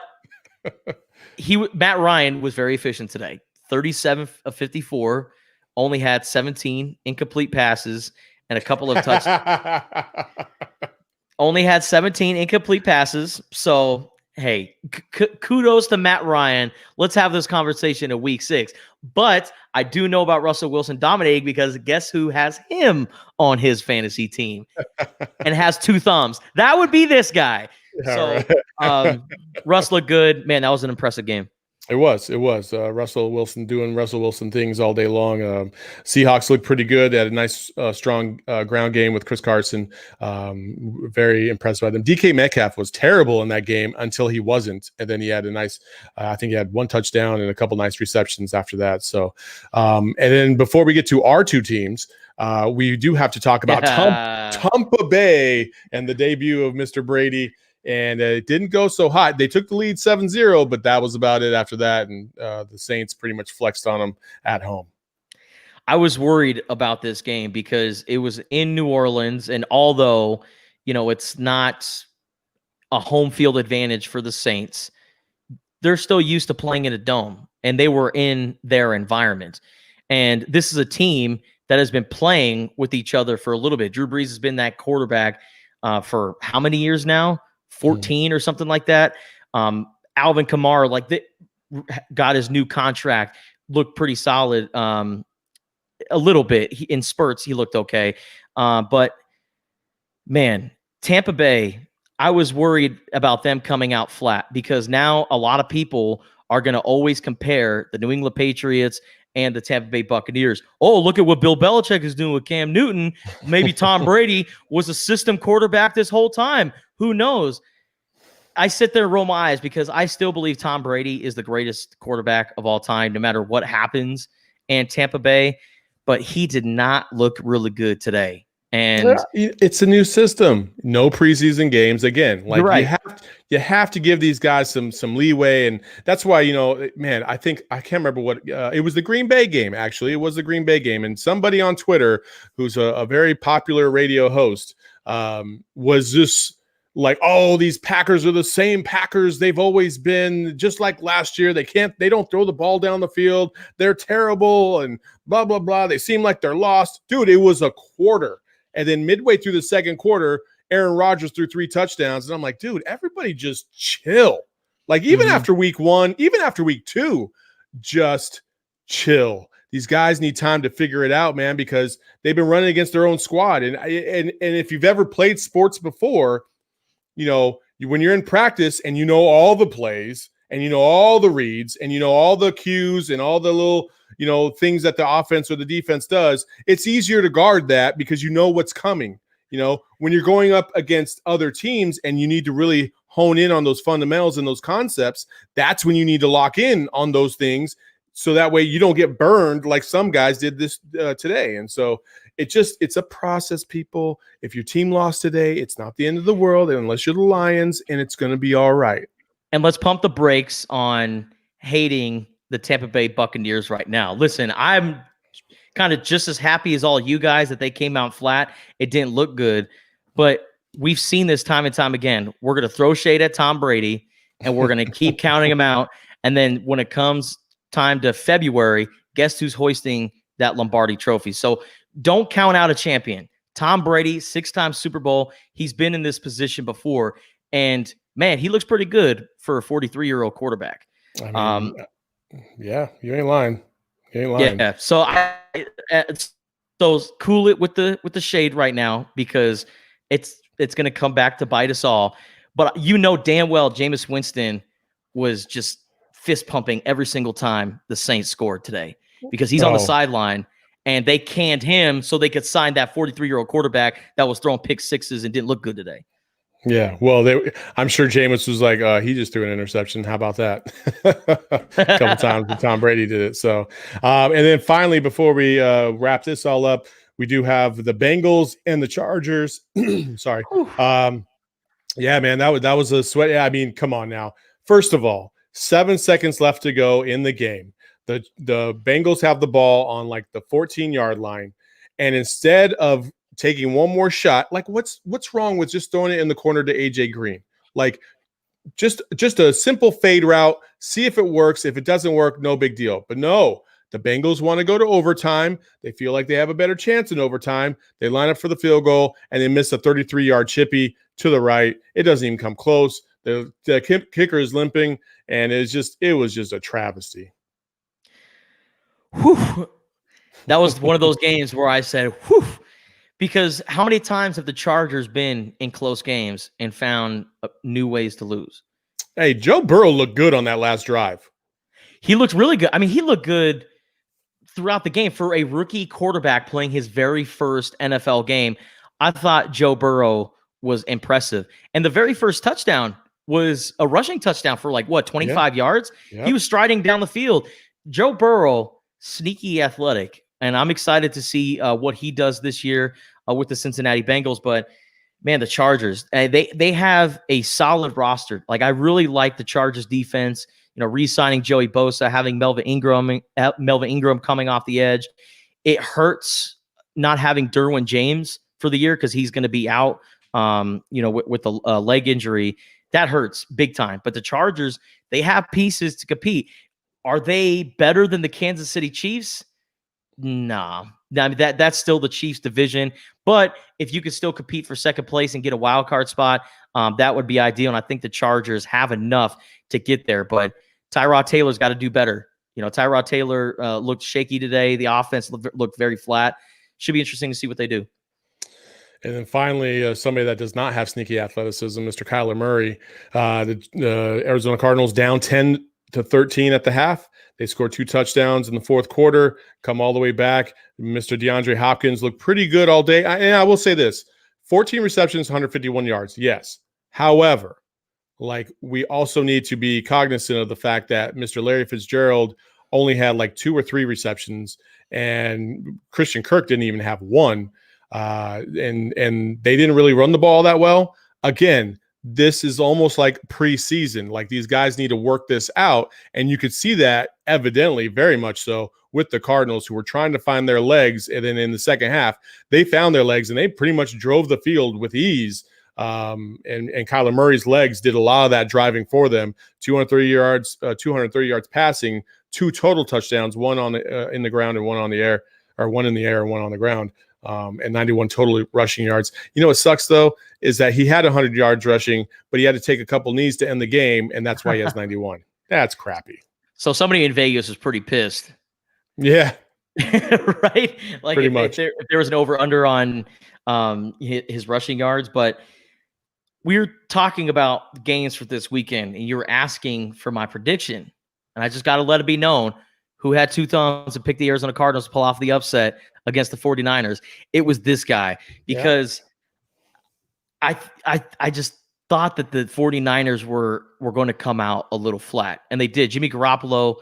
Matt Ryan was very efficient today. 37 of 54, only had 17 incomplete passes and a couple of touchdowns. Only had 17 incomplete passes. So hey, kudos to Matt Ryan. Let's have this conversation in week 6. But I do know about Russell Wilson dominating because guess who has him on his fantasy team and has 2 thumbs? That would be this guy. So Russ looked good. Man, that was an impressive game. It was. Russell Wilson doing Russell Wilson things all day long. Seahawks looked pretty good. They had a nice, strong ground game with Chris Carson. Very impressed by them. DK Metcalf was terrible in that game until he wasn't. And then he had a nice, I think he had 1 touchdown and a couple nice receptions after that. So, and then before we get to our 2 teams, we do have to talk about Tampa Bay and the debut of Mr. Brady. And it didn't go so hot. They took the lead 7-0, but that was about it after that. And the Saints pretty much flexed on them at home. I was worried about this game because it was in New Orleans. And although, it's not a home field advantage for the Saints, they're still used to playing in a dome. And they were in their environment. And this is a team that has been playing with each other for a little bit. Drew Brees has been that quarterback for how many years now? 14 or something like that. Alvin Kamara, got his new contract, looked pretty solid. A little bit in spurts, he looked okay. But man, Tampa Bay, I was worried about them coming out flat because now a lot of people are going to always compare the New England Patriots and the Tampa Bay Buccaneers. Oh, look at what Bill Belichick is doing with Cam Newton. Maybe Tom Brady was a system quarterback this whole time. Who knows? I sit there and roll my eyes because I still believe Tom Brady is the greatest quarterback of all time, no matter what happens in Tampa Bay. But he did not look really good today. And it's a new system. No preseason games again. Like right. you have to give these guys some leeway, and that's why man. I think I can't remember what it was. The Green Bay game, actually. It was the Green Bay game, and somebody on Twitter, who's a very popular radio host, was just like, "Oh, these Packers are the same Packers they've always been. Just like last year, they don't throw the ball down the field. They're terrible, and blah blah blah. They seem like they're lost, dude. It was a quarter." And then midway through the second quarter, Aaron Rodgers threw 3 touchdowns. And I'm like, dude, everybody just chill. Like, even after week 1, even after week 2, just chill. These guys need time to figure it out, man, because they've been running against their own squad. And if you've ever played sports before, when you're in practice and all the plays and all the reads and all the cues and all the little things that the offense or the defense does, it's easier to guard that because what's coming. When you're going up against other teams and you need to really hone in on those fundamentals and those concepts, that's when you need to lock in on those things so that way you don't get burned like some guys did this today. And so it's a process, people. If your team lost today, it's not the end of the world unless you're the Lions, and it's going to be all right. And let's pump the brakes on hating the Tampa Bay Buccaneers right now. Listen, I'm kind of just as happy as all you guys that they came out flat. It didn't look good, but we've seen this time and time again. We're going to throw shade at Tom Brady, and we're going to keep counting him out. And then when it comes time to February, guess who's hoisting that Lombardi trophy? So don't count out a champion. Tom Brady, 6-time Super Bowl. He's been in this position before, and man, he looks pretty good for a 43-year-old quarterback. Yeah, you ain't lying. Yeah, so cool it with the shade right now because it's going to come back to bite us all. But damn well Jameis Winston was just fist pumping every single time the Saints scored today because he's on the sideline and they canned him so they could sign that 43-year-old quarterback that was throwing pick sixes and didn't look good today. Yeah, well, I'm sure Jameis was like, he just threw an interception. How about that? A couple times when Tom Brady did it. So, and then finally, before we wrap this all up, we do have the Bengals and the Chargers. Sorry. Yeah, man, that was a sweat. I mean, come on now. First of all, 7 seconds left to go in the game. The Bengals have the ball on like the 14-yard line, and instead of taking one more shot, like what's wrong with just throwing it in the corner to AJ Green? Like just a simple fade route, see if it works. If it doesn't work, no big deal. But no, the Bengals want to go to overtime. They feel like they have a better chance in overtime. They line up for the field goal and they miss a 33-yard chippy to the right. It doesn't even come close. The kicker is limping, and it was just a travesty. Whew. That was one of those games where I said, whew, because how many times have the Chargers been in close games and found new ways to lose? Hey, Joe Burrow looked good on that last drive. He looked really good. I mean, he looked good throughout the game for a rookie quarterback playing his very first NFL game. I thought Joe Burrow was impressive. And the very first touchdown was a rushing touchdown for 25 yards. Yep. He was striding down the field. Joe Burrow, sneaky athletic. And I'm excited to see what he does this year with the Cincinnati Bengals. But, man, the Chargers, they have a solid roster. I really like the Chargers defense. Re-signing Joey Bosa, having Melvin Ingram coming off the edge. It hurts not having Derwin James for the year because he's going to be out, with a leg injury. That hurts big time. But the Chargers, they have pieces to compete. Are they better than the Kansas City Chiefs? Nah. I mean, that's still the Chiefs division. But if you could still compete for second place and get a wild card spot, that would be ideal. And I think the Chargers have enough to get there. But Tyrod Taylor's got to do better. Tyrod Taylor looked shaky today. The offense looked very flat. Should be interesting to see what they do. And then finally, somebody that does not have sneaky athleticism, Mr. Kyler Murray. The Arizona Cardinals down 10-13 at the half. They scored 2 touchdowns in the fourth quarter, come all the way back. Mr. DeAndre Hopkins looked pretty good all day. And I will say this, 14 receptions, 151 yards. Yes. However, we also need to be cognizant of the fact that Mr. Larry Fitzgerald only had 2 or 3 receptions, and Christian Kirk didn't even have 1. And they didn't really run the ball that well. Again, this is almost like preseason. These guys need to work this out. And you could see that evidently very much so with the Cardinals, who were trying to find their legs. And then in the second half, they found their legs and they pretty much drove the field with ease. And Kyler Murray's legs did a lot of that driving for them. 230 yards passing, 2 total touchdowns, one on in the ground and one on the air, or one in the air and one on the ground. And 91 total rushing yards. What sucks, though, is that he had 100 yards rushing, but he had to take a couple knees to end the game, and that's why he has 91. That's crappy. So somebody in Vegas is pretty pissed. Yeah. Right? Pretty much. If there was an over-under on his rushing yards, but we're talking about games for this weekend, and you were asking for my prediction, and I just got to let it be known who had 2 thumbs to pick the Arizona Cardinals to pull off the upset against the 49ers. It was this guy, because I just thought that the 49ers were going to come out a little flat, and they did. Jimmy Garoppolo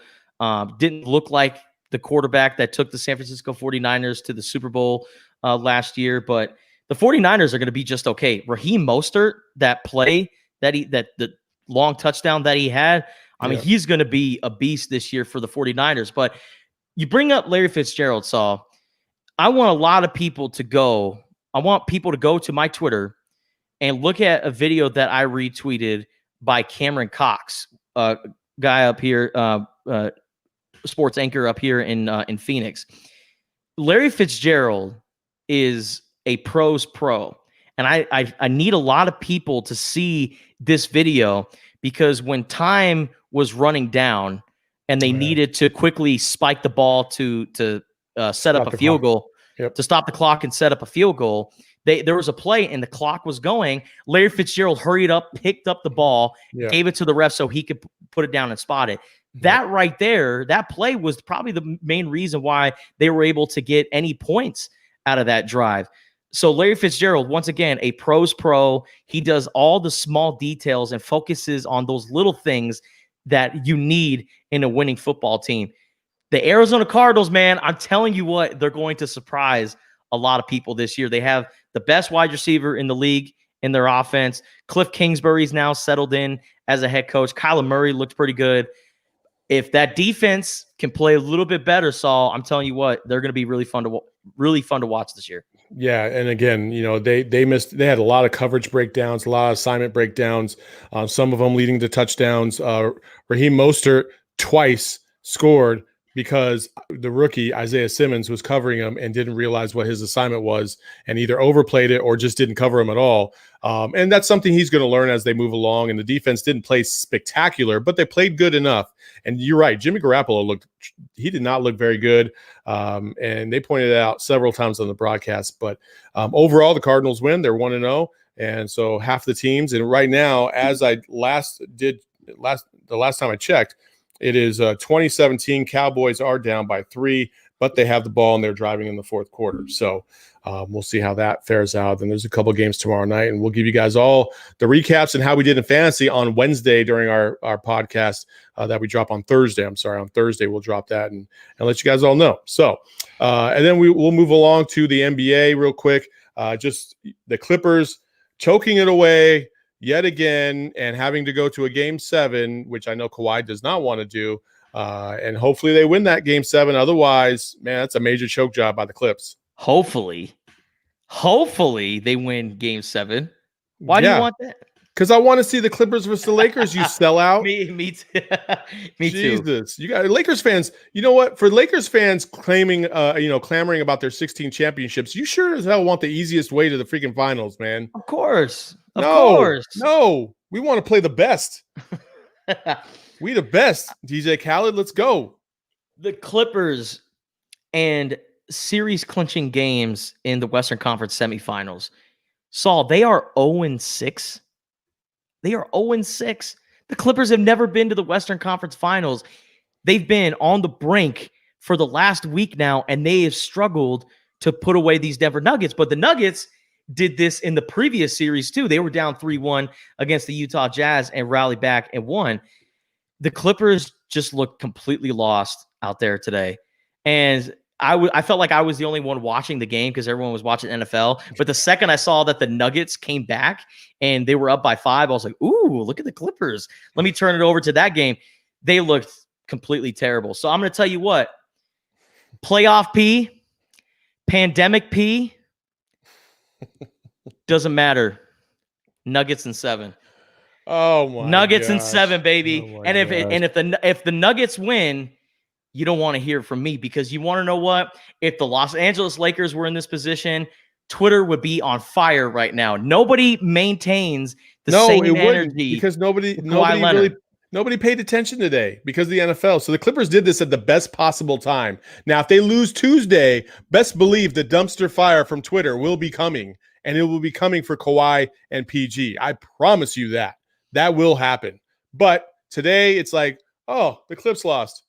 didn't look like the quarterback that took the San Francisco 49ers to the Super Bowl last year, but the 49ers are going to be just okay. Raheem Mostert, that play that the long touchdown that he had, I mean, he's going to be a beast this year for the 49ers. But you bring up Larry Fitzgerald, Saul. I want a lot of people to go. I want people to go to my Twitter and look at a video that I retweeted by Cameron Cox, guy up here, sports anchor up here in Phoenix. Larry Fitzgerald is a pro's pro. And I need a lot of people to see this video, because when time was running down and they needed to quickly spike the ball to set up a field goal, to stop the clock and set up a field goal, there was a play and the clock was going. Larry Fitzgerald hurried up, picked up the ball, gave it to the ref so he could put it down and spot it. That right there, that play was probably the main reason why they were able to get any points out of that drive. So Larry Fitzgerald, once again, a pro's pro. He does all the small details and focuses on those little things that you need in a winning football team. The Arizona Cardinals, man, I'm telling you what, they're going to surprise a lot of people this year. They have the best wide receiver in the league in their offense. Cliff Kingsbury's now settled in as a head coach. Kyler Murray looked pretty good. If that defense can play a little bit better, Saul, I'm telling you what, they're going to be really fun to watch this year. Yeah, and again, they missed. They had a lot of coverage breakdowns, a lot of assignment breakdowns. Some of them leading to touchdowns. Raheem Mostert twice scored because the rookie Isaiah Simmons was covering him and didn't realize what his assignment was and either overplayed it or just didn't cover him at all. And that's something he's going to learn as they move along. And the defense didn't play spectacular, but they played good enough. And you're right, Jimmy Garoppolo did not look very good. And they pointed it out several times on the broadcast. But overall, the Cardinals win. They're 1-0. And so half the teams. And right now, as the last time I checked, it is 2017. Cowboys are down by 3, but they have the ball and they're driving in the fourth quarter. So we'll see how that fares out. And there's a couple games tomorrow night, and we'll give you guys all the recaps and how we did in fantasy on Wednesday during our podcast that we drop on Thursday. On Thursday we'll drop that and let you guys all know. So and then we'll move along to the NBA real quick. Just the Clippers choking it away yet again and having to go to a game 7, which I know Kawhi does not want to do. And hopefully they win that game 7. Otherwise, man, that's a major choke job by the Clips. Hopefully they win game 7. Why do you want that? Because I want to see the Clippers versus the Lakers. You sell out. Me too. Me Jesus, you got Lakers fans. You know what? For Lakers fans clamoring about their 16 championships, you sure as hell want the easiest way to the freaking finals, man. Of course. No, we want to play the best. We the best. DJ Khaled, let's go. The Clippers and series clinching games in the Western Conference semifinals. Saul, they are 0-6. They are 0-6. The Clippers have never been to the Western Conference Finals. They've been on the brink for the last week now, and they have struggled to put away these Denver Nuggets. But the Nuggets did this in the previous series too. They were down 3-1 against the Utah Jazz and rallied back and won. The Clippers just looked completely lost out there today. And I felt like I was the only one watching the game because everyone was watching NFL. But the second I saw that the Nuggets came back and they were up by 5, I was like, ooh, look at the Clippers. Let me turn it over to that game. They looked completely terrible. So I'm going to tell you what, playoff P, pandemic P, doesn't matter. Nuggets in 7. Oh my Nuggets gosh. in 7, baby. Oh and if the Nuggets win, you don't want to hear from me because you want to know what? If the Los Angeles Lakers were in this position, Twitter would be on fire right now. Nobody maintains the same energy because nobody paid attention today because of the NFL. So the Clippers did this at the best possible time. Now, if they lose Tuesday, best believe the dumpster fire from Twitter will be coming, and it will be coming for Kawhi and PG. I promise you that. That will happen. But today it's like, oh, the Clips lost.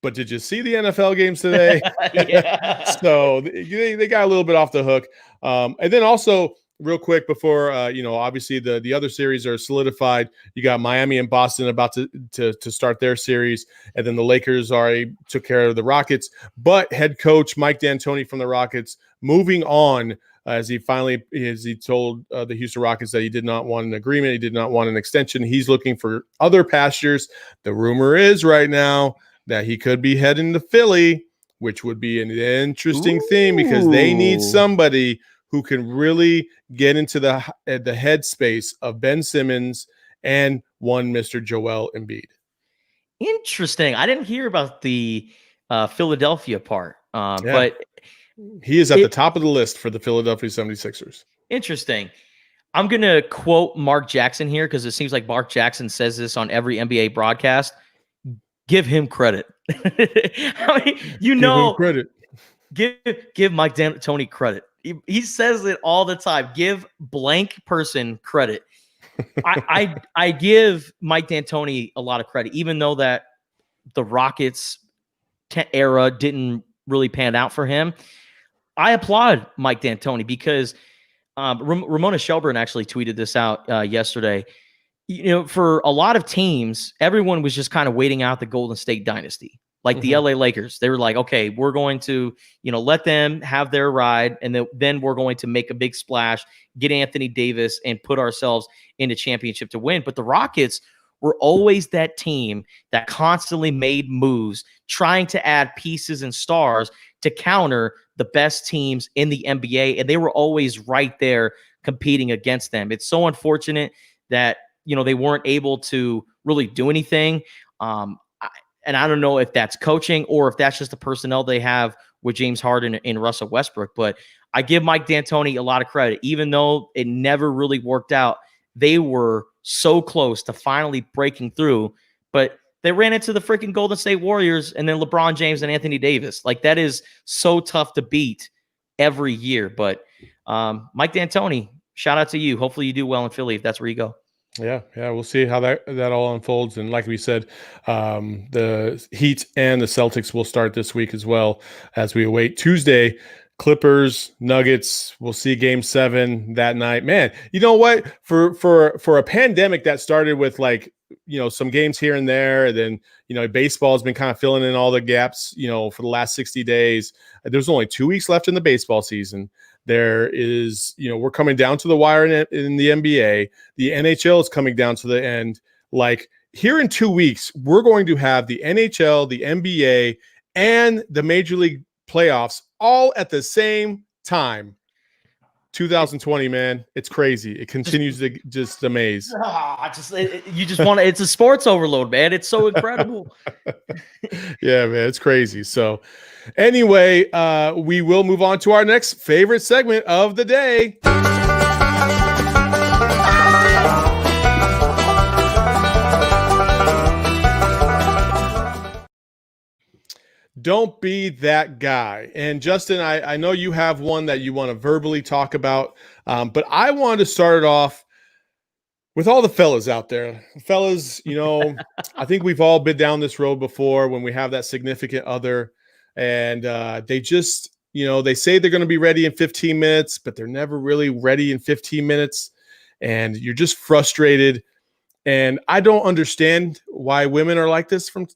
But did you see the NFL games today? Yeah. So they got a little bit off the hook. And then also, real quick before, obviously the other series are solidified. You got Miami and Boston about to start their series. And then the Lakers already took care of the Rockets. But head coach Mike D'Antoni from the Rockets moving on as he told the Houston Rockets that he did not want an agreement. He did not want an extension. He's looking for other pastures. The rumor is right now that he could be heading to Philly, which would be an interesting thing because they need somebody who can really get into the headspace of Ben Simmons and one Mr. Joel Embiid. Interesting. I didn't hear about the Philadelphia part, but he is at the top of the list for the Philadelphia 76ers. Interesting. I'm going to quote Mark Jackson here because it seems like Mark Jackson says this on every NBA broadcast. Give him credit. I mean, give him credit. Give Mike D'Antoni credit. He says it all the time. Give blank person credit. I give Mike D'Antoni a lot of credit, even though that the Rockets era didn't really pan out for him. I applaud Mike D'Antoni because Ramona Shelburne actually tweeted this out yesterday. For a lot of teams, everyone was just kind of waiting out the Golden State dynasty. Like the LA Lakers, they were like, okay, we're going to, let them have their ride. And then we're going to make a big splash, get Anthony Davis and put ourselves in the championship to win. But the Rockets were always that team that constantly made moves, trying to add pieces and stars to counter the best teams in the NBA. And they were always right there competing against them. It's so unfortunate that, they weren't able to really do anything. And I don't know if that's coaching or if that's just the personnel they have with James Harden and Russell Westbrook. But I give Mike D'Antoni a lot of credit. Even though it never really worked out, they were so close to finally breaking through. But they ran into the freaking Golden State Warriors and then LeBron James and Anthony Davis. Like, that is so tough to beat every year. But Mike D'Antoni, shout out to you. Hopefully you do well in Philly if that's where you go. Yeah, we'll see how that all unfolds. And like we said, the Heat and the Celtics will start this week as well as we await Tuesday. Clippers, Nuggets. We'll see Game 7 that night. Man, you know what? For a pandemic that started with some games here and there, and then baseball has been kind of filling in all the gaps. For the last 60 days, there's only 2 weeks left in the baseball season. There is, we're coming down to the wire in the NBA. The NHL is coming down to the end. Like, here in 2 weeks, we're going to have the NHL, the NBA, and the Major League playoffs all at the same time. 2020, man, it's crazy. It continues to just amaze. You just want to. It's a sports overload, man. It's so incredible. Yeah, man, it's crazy. So, anyway, we will move on to our next favorite segment of the day. Don't be that guy. And Justin, I know you have one that you want to verbally talk about, but I wanted to start it off with all the fellas out there. Fellas, I think we've all been down this road before when we have that significant other and they just, they say they're going to be ready in 15 minutes, but they're never really ready in 15 minutes. And you're just frustrated. And I don't understand why women are like this from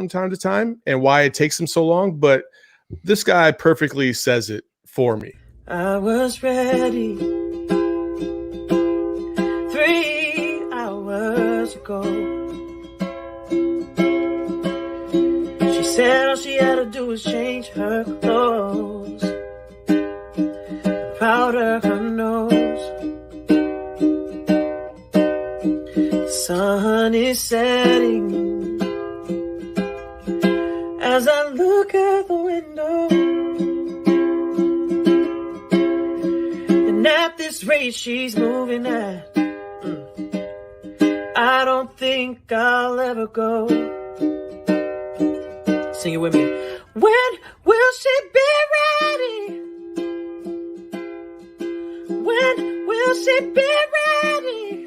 time to time and why it takes them so long. But this guy perfectly says it for me. I was ready 3 hours ago. She said all she had to do was change her clothes, powder her nose. Sun is setting as I look out the window, and at this rate she's moving at, I don't think I'll ever go. Sing it with me. When will she be ready? When will she be ready?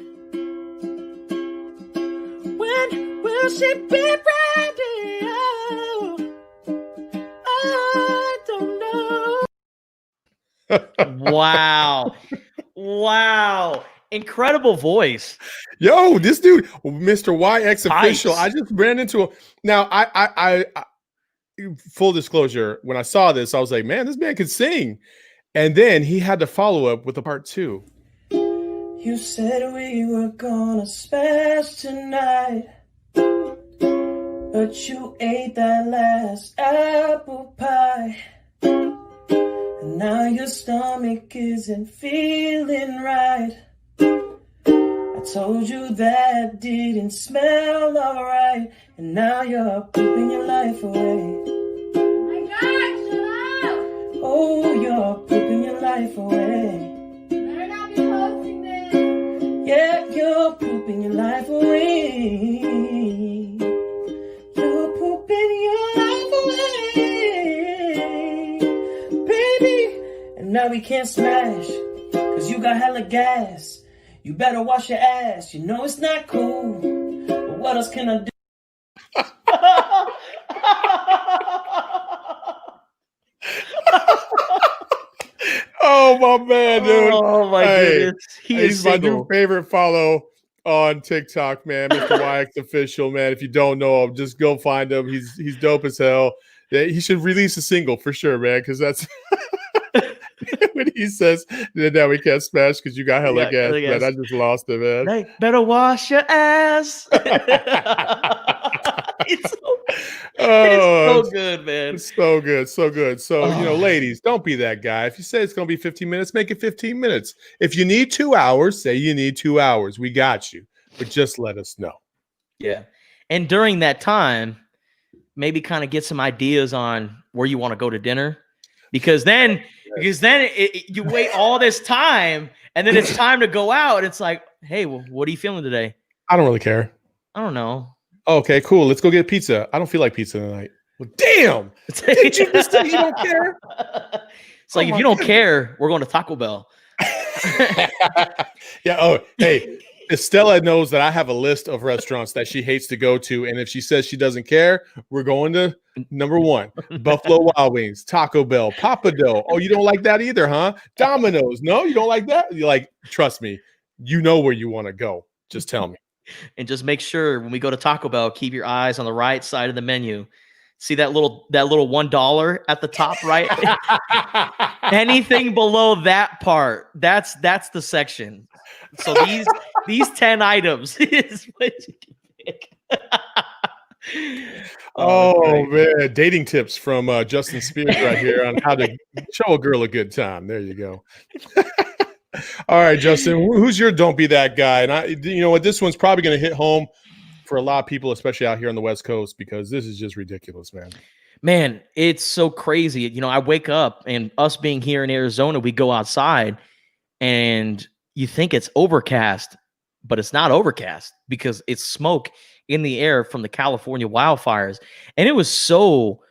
When will she be ready? Oh, I don't know. Wow. Incredible voice. Yo, this dude, Mr. YX official. Ice. I just ran into him. Now, I full disclosure, when I saw this, I was like, man, this man can sing. And then he had to follow up with a part 2. You said we were gonna smash tonight, but you ate that last apple pie, and now your stomach isn't feeling right. I told you that didn't smell alright, and now you're pooping your life away. Oh my God, shut up! Oh, you're pooping your life away. Better not be posting this. Yeah, you're pooping your life away. You're pooping your life away, baby. And now we can't smash, cause you got hella gas. You better wash your ass. You know it's not cool, but what else can I do? Oh, my man, dude. Oh, my goodness. He's my new favorite follow on TikTok, man. Mr. YX official, man. If you don't know him, just go find him. He's dope as hell. Yeah, he should release a single for sure, man, because that's when he says that now we can't smash because you got hella gas, man. I just lost it, man. Hey, better wash your ass. It's so good, man. It's so good, so good. So, ladies, don't be that guy. If you say it's going to be 15 minutes, make it 15 minutes. If you need 2 hours, say you need 2 hours. We got you. But just let us know. Yeah. And during that time, maybe kind of get some ideas on where you want to go to dinner, because then you wait all this time and then it's time to go out. It's like, hey, well, what are you feeling today? I don't really care. I don't know. Okay, cool. Let's go get pizza. I don't feel like pizza tonight. Well, damn. Did you just say you don't care? It's like, if you don't care, we're going to Taco Bell. Yeah. Oh, hey, Estella knows that I have a list of restaurants that she hates to go to. And if she says she doesn't care, we're going to number 1, Buffalo Wild Wings, Taco Bell, Papa Dough. Oh, you don't like that either, huh? Domino's. No, you don't like that? You're like, trust me, you know where you want to go. Just tell me. And just make sure when we go to Taco Bell, keep your eyes on the right side of the menu. See that little $1 at the top right? Anything below that part, that's the section. So these 10 items is what you can pick. Oh man, dating tips from Justin Spears right here on how to show a girl a good time. There you go. All right, Justin, who's your don't be that guy? And you know what, this one's probably going to hit home for a lot of people, especially out here on the West Coast, because this is just ridiculous, man. Man, it's so crazy. You know, I wake up, and us being here in Arizona, we go outside and you think it's overcast, but it's not overcast because it's smoke in the air from the California wildfires. And it was so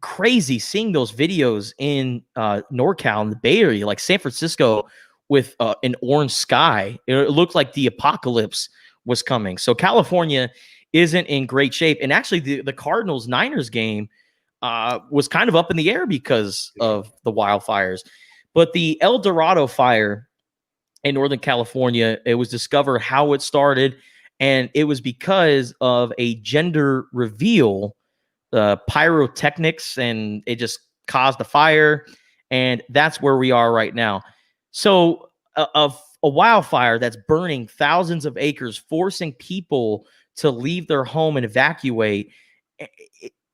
crazy seeing those videos in NorCal, in the Bay Area, like San Francisco, with an orange sky. It looked like the apocalypse was coming. So California isn't in great shape. And actually the Cardinals-Niners game was kind of up in the air because of the wildfires. But the El Dorado fire in Northern California, it was discovered how it started, and it was because of a gender reveal, pyrotechnics, and it just caused the fire. And that's where we are right now. So a wildfire that's burning thousands of acres, forcing people to leave their home and evacuate,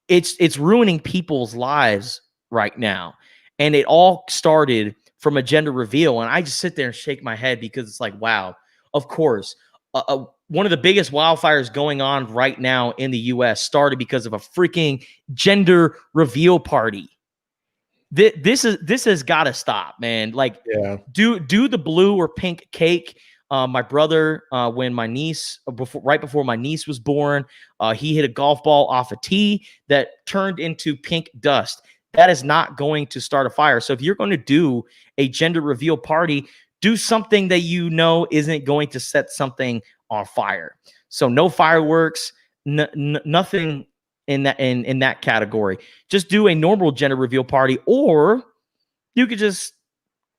it's ruining people's lives right now. And it all started from a gender reveal. And I just sit there and shake my head because it's like, wow, of course. One of the biggest wildfires going on right now in the U.S. started because of a freaking gender reveal party. This has got to stop, man. Like, Yeah. do the blue or pink cake. My brother, when my niece, right before my niece was born, he hit a golf ball off a tee that turned into pink dust. That is not going to start a fire. So if you're going to do a gender reveal party, do something that you know isn't going to set something on fire. So no fireworks, nothing in that category. Just do a normal gender reveal party, or you could just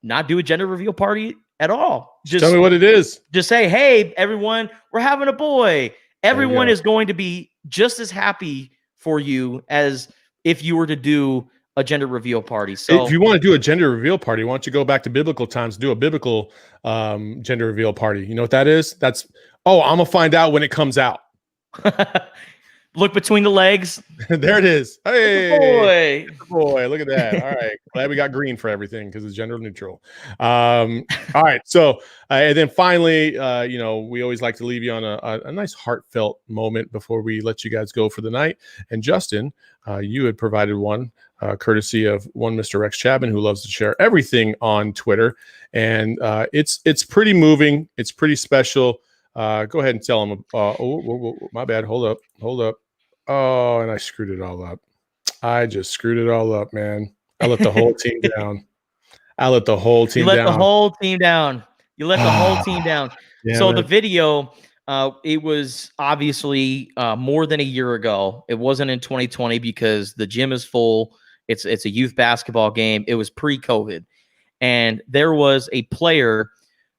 not do a gender reveal party at all. Just tell me what it is. Just say, hey, everyone, we're having a boy. Everyone is going to be just as happy for you as if you were to do a gender reveal party. So if you want to do a gender reveal party, why don't you go back to biblical times, do a biblical gender reveal party? You know what that is? That's, I'm going to find out when it comes out. Look between the legs. There it is. Hey, boy. Boy, look at that. All right. Glad we got green for everything because it's gender neutral. All right. So, and then finally, we always like to leave you on a nice heartfelt moment before we let you guys go for the night. And Justin, you had provided one courtesy of one Mr. Rex Chapman, who loves to share everything on Twitter. And it's pretty moving. It's pretty special. Go ahead and tell him. My bad. Hold up. Oh, and I screwed it all up. I just screwed it all up, man. I let the whole team down. You let the whole team down. You let the whole team down. So the video, it was obviously more than a year ago. It wasn't in 2020 because the gym is full. It's a youth basketball game. It was pre-COVID. And there was a player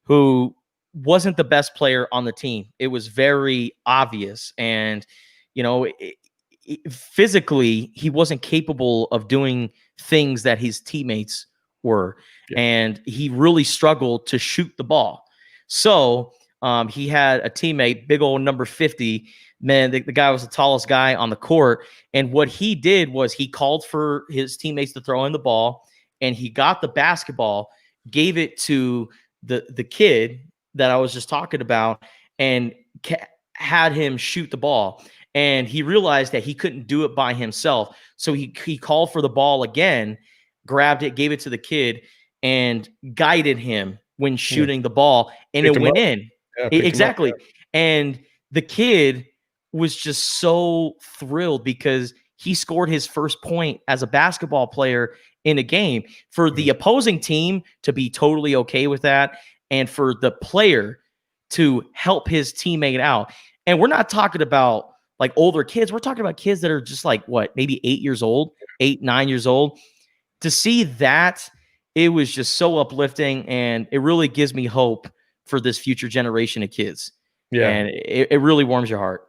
who wasn't the best player on the team. It was very obvious. And physically, he wasn't capable of doing things that his teammates were. Yeah. And he really struggled to shoot the ball. So he had a teammate, big old number 50. Man, the guy was the tallest guy on the court. And what he did was he called for his teammates to throw in the ball, and he got the basketball, gave it to the kid that I was just talking about, and had him shoot the ball. and he realized that he couldn't do it by himself. So he called for the ball again, grabbed it, gave it to the kid, and guided him when shooting the ball, and Picked it him went up. in. Yeah, picked him up, Exactly. yeah. And the kid was just so thrilled because he scored his first point as a basketball player in a game. For the opposing team to be totally okay with that, and for the player to help his teammate out. And we're not talking about like older kids. We're talking about kids that are just like, what, maybe 8 years old, 8, 9 years old. To see that, it was just so uplifting, and it really gives me hope for this future generation of kids. Yeah. And it really warms your heart.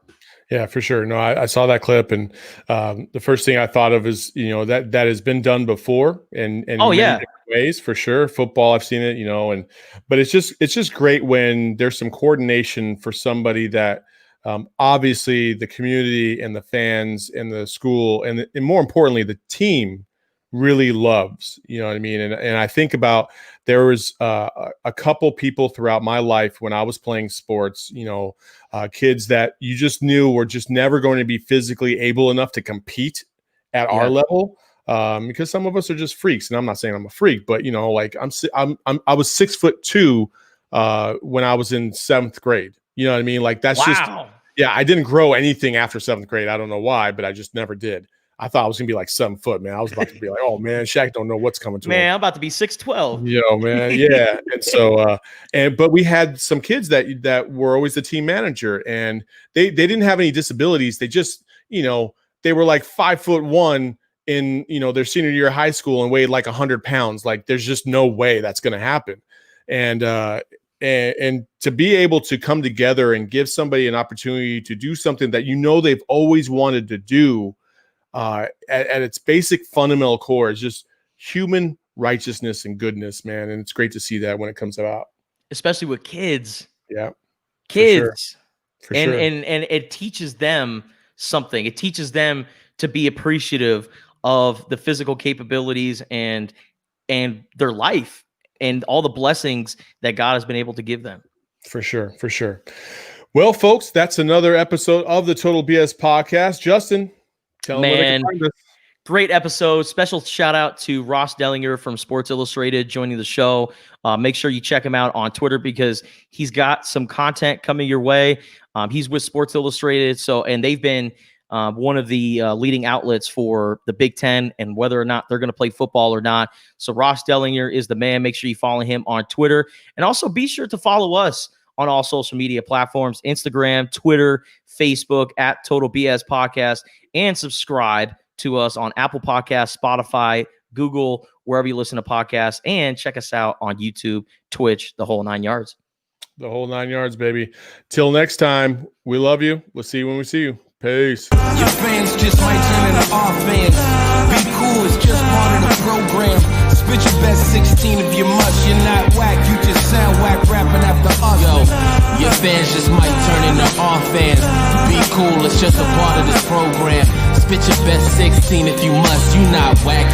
Yeah, for sure. No, I saw that clip, and the first thing I thought of is, that has been done before, and in many different ways, for sure. Football, I've seen it, but it's just great when there's some coordination for somebody that obviously the community and the fans and the school and more importantly the team really loves. You know what I mean? And I think about, there was a couple people throughout my life when I was playing sports, kids that you just knew were just never going to be physically able enough to compete at our level, because some of us are just freaks. And I'm not saying I'm a freak, but like I was 6'2" when I was in 7th grade. You know what I mean? Like that's just, I didn't grow anything after 7th grade. I don't know why, but I just never did. I thought I was gonna be like 7 foot, man. I was about to be like, oh man, Shaq don't know what's coming to him. Man, I'm about to be 6'12". Man, yeah. And so, but we had some kids that were always the team manager, and they didn't have any disabilities. They just, they were like 5'1" in their senior year of high school and weighed like 100 pounds. Like, there's just no way that's gonna happen. And to be able to come together and give somebody an opportunity to do something that they've always wanted to do. At its basic fundamental core is just human righteousness and goodness, man. And it's great to see that when it comes about. Especially with kids. Yeah. Kids. For sure. And it teaches them something. It teaches them to be appreciative of the physical capabilities and their life and all the blessings that God has been able to give them. For sure. Well, folks, that's another episode of the Total BS podcast. Justin, tell them where they can find us. Great episode. Special shout out to Ross Dellenger from Sports Illustrated joining the show. Make sure you check him out on Twitter because he's got some content coming your way. He's with Sports Illustrated, and they've been one of the leading outlets for the Big Ten and whether or not they're going to play football or not. So Ross Dellenger is the man. Make sure you follow him on Twitter, and also be sure to follow us on all social media platforms: Instagram, Twitter, Facebook at Total BS Podcast, and subscribe to us on Apple Podcasts, Spotify, Google, wherever you listen to podcasts, and check us out on YouTube, Twitch, the whole 9 yards. The whole 9 yards, baby. Till next time, we love you. We'll see you when we see you. Peace. Your fans just might turn into offense. Be cool, it's just part of the program. Spit your best 16 if you must. You're not whack, you just sound whack rapping after us. Yo, your fans just might turn into offense. Be cool, it's just a part of this program. Spit your best 16 if you must. You not whack,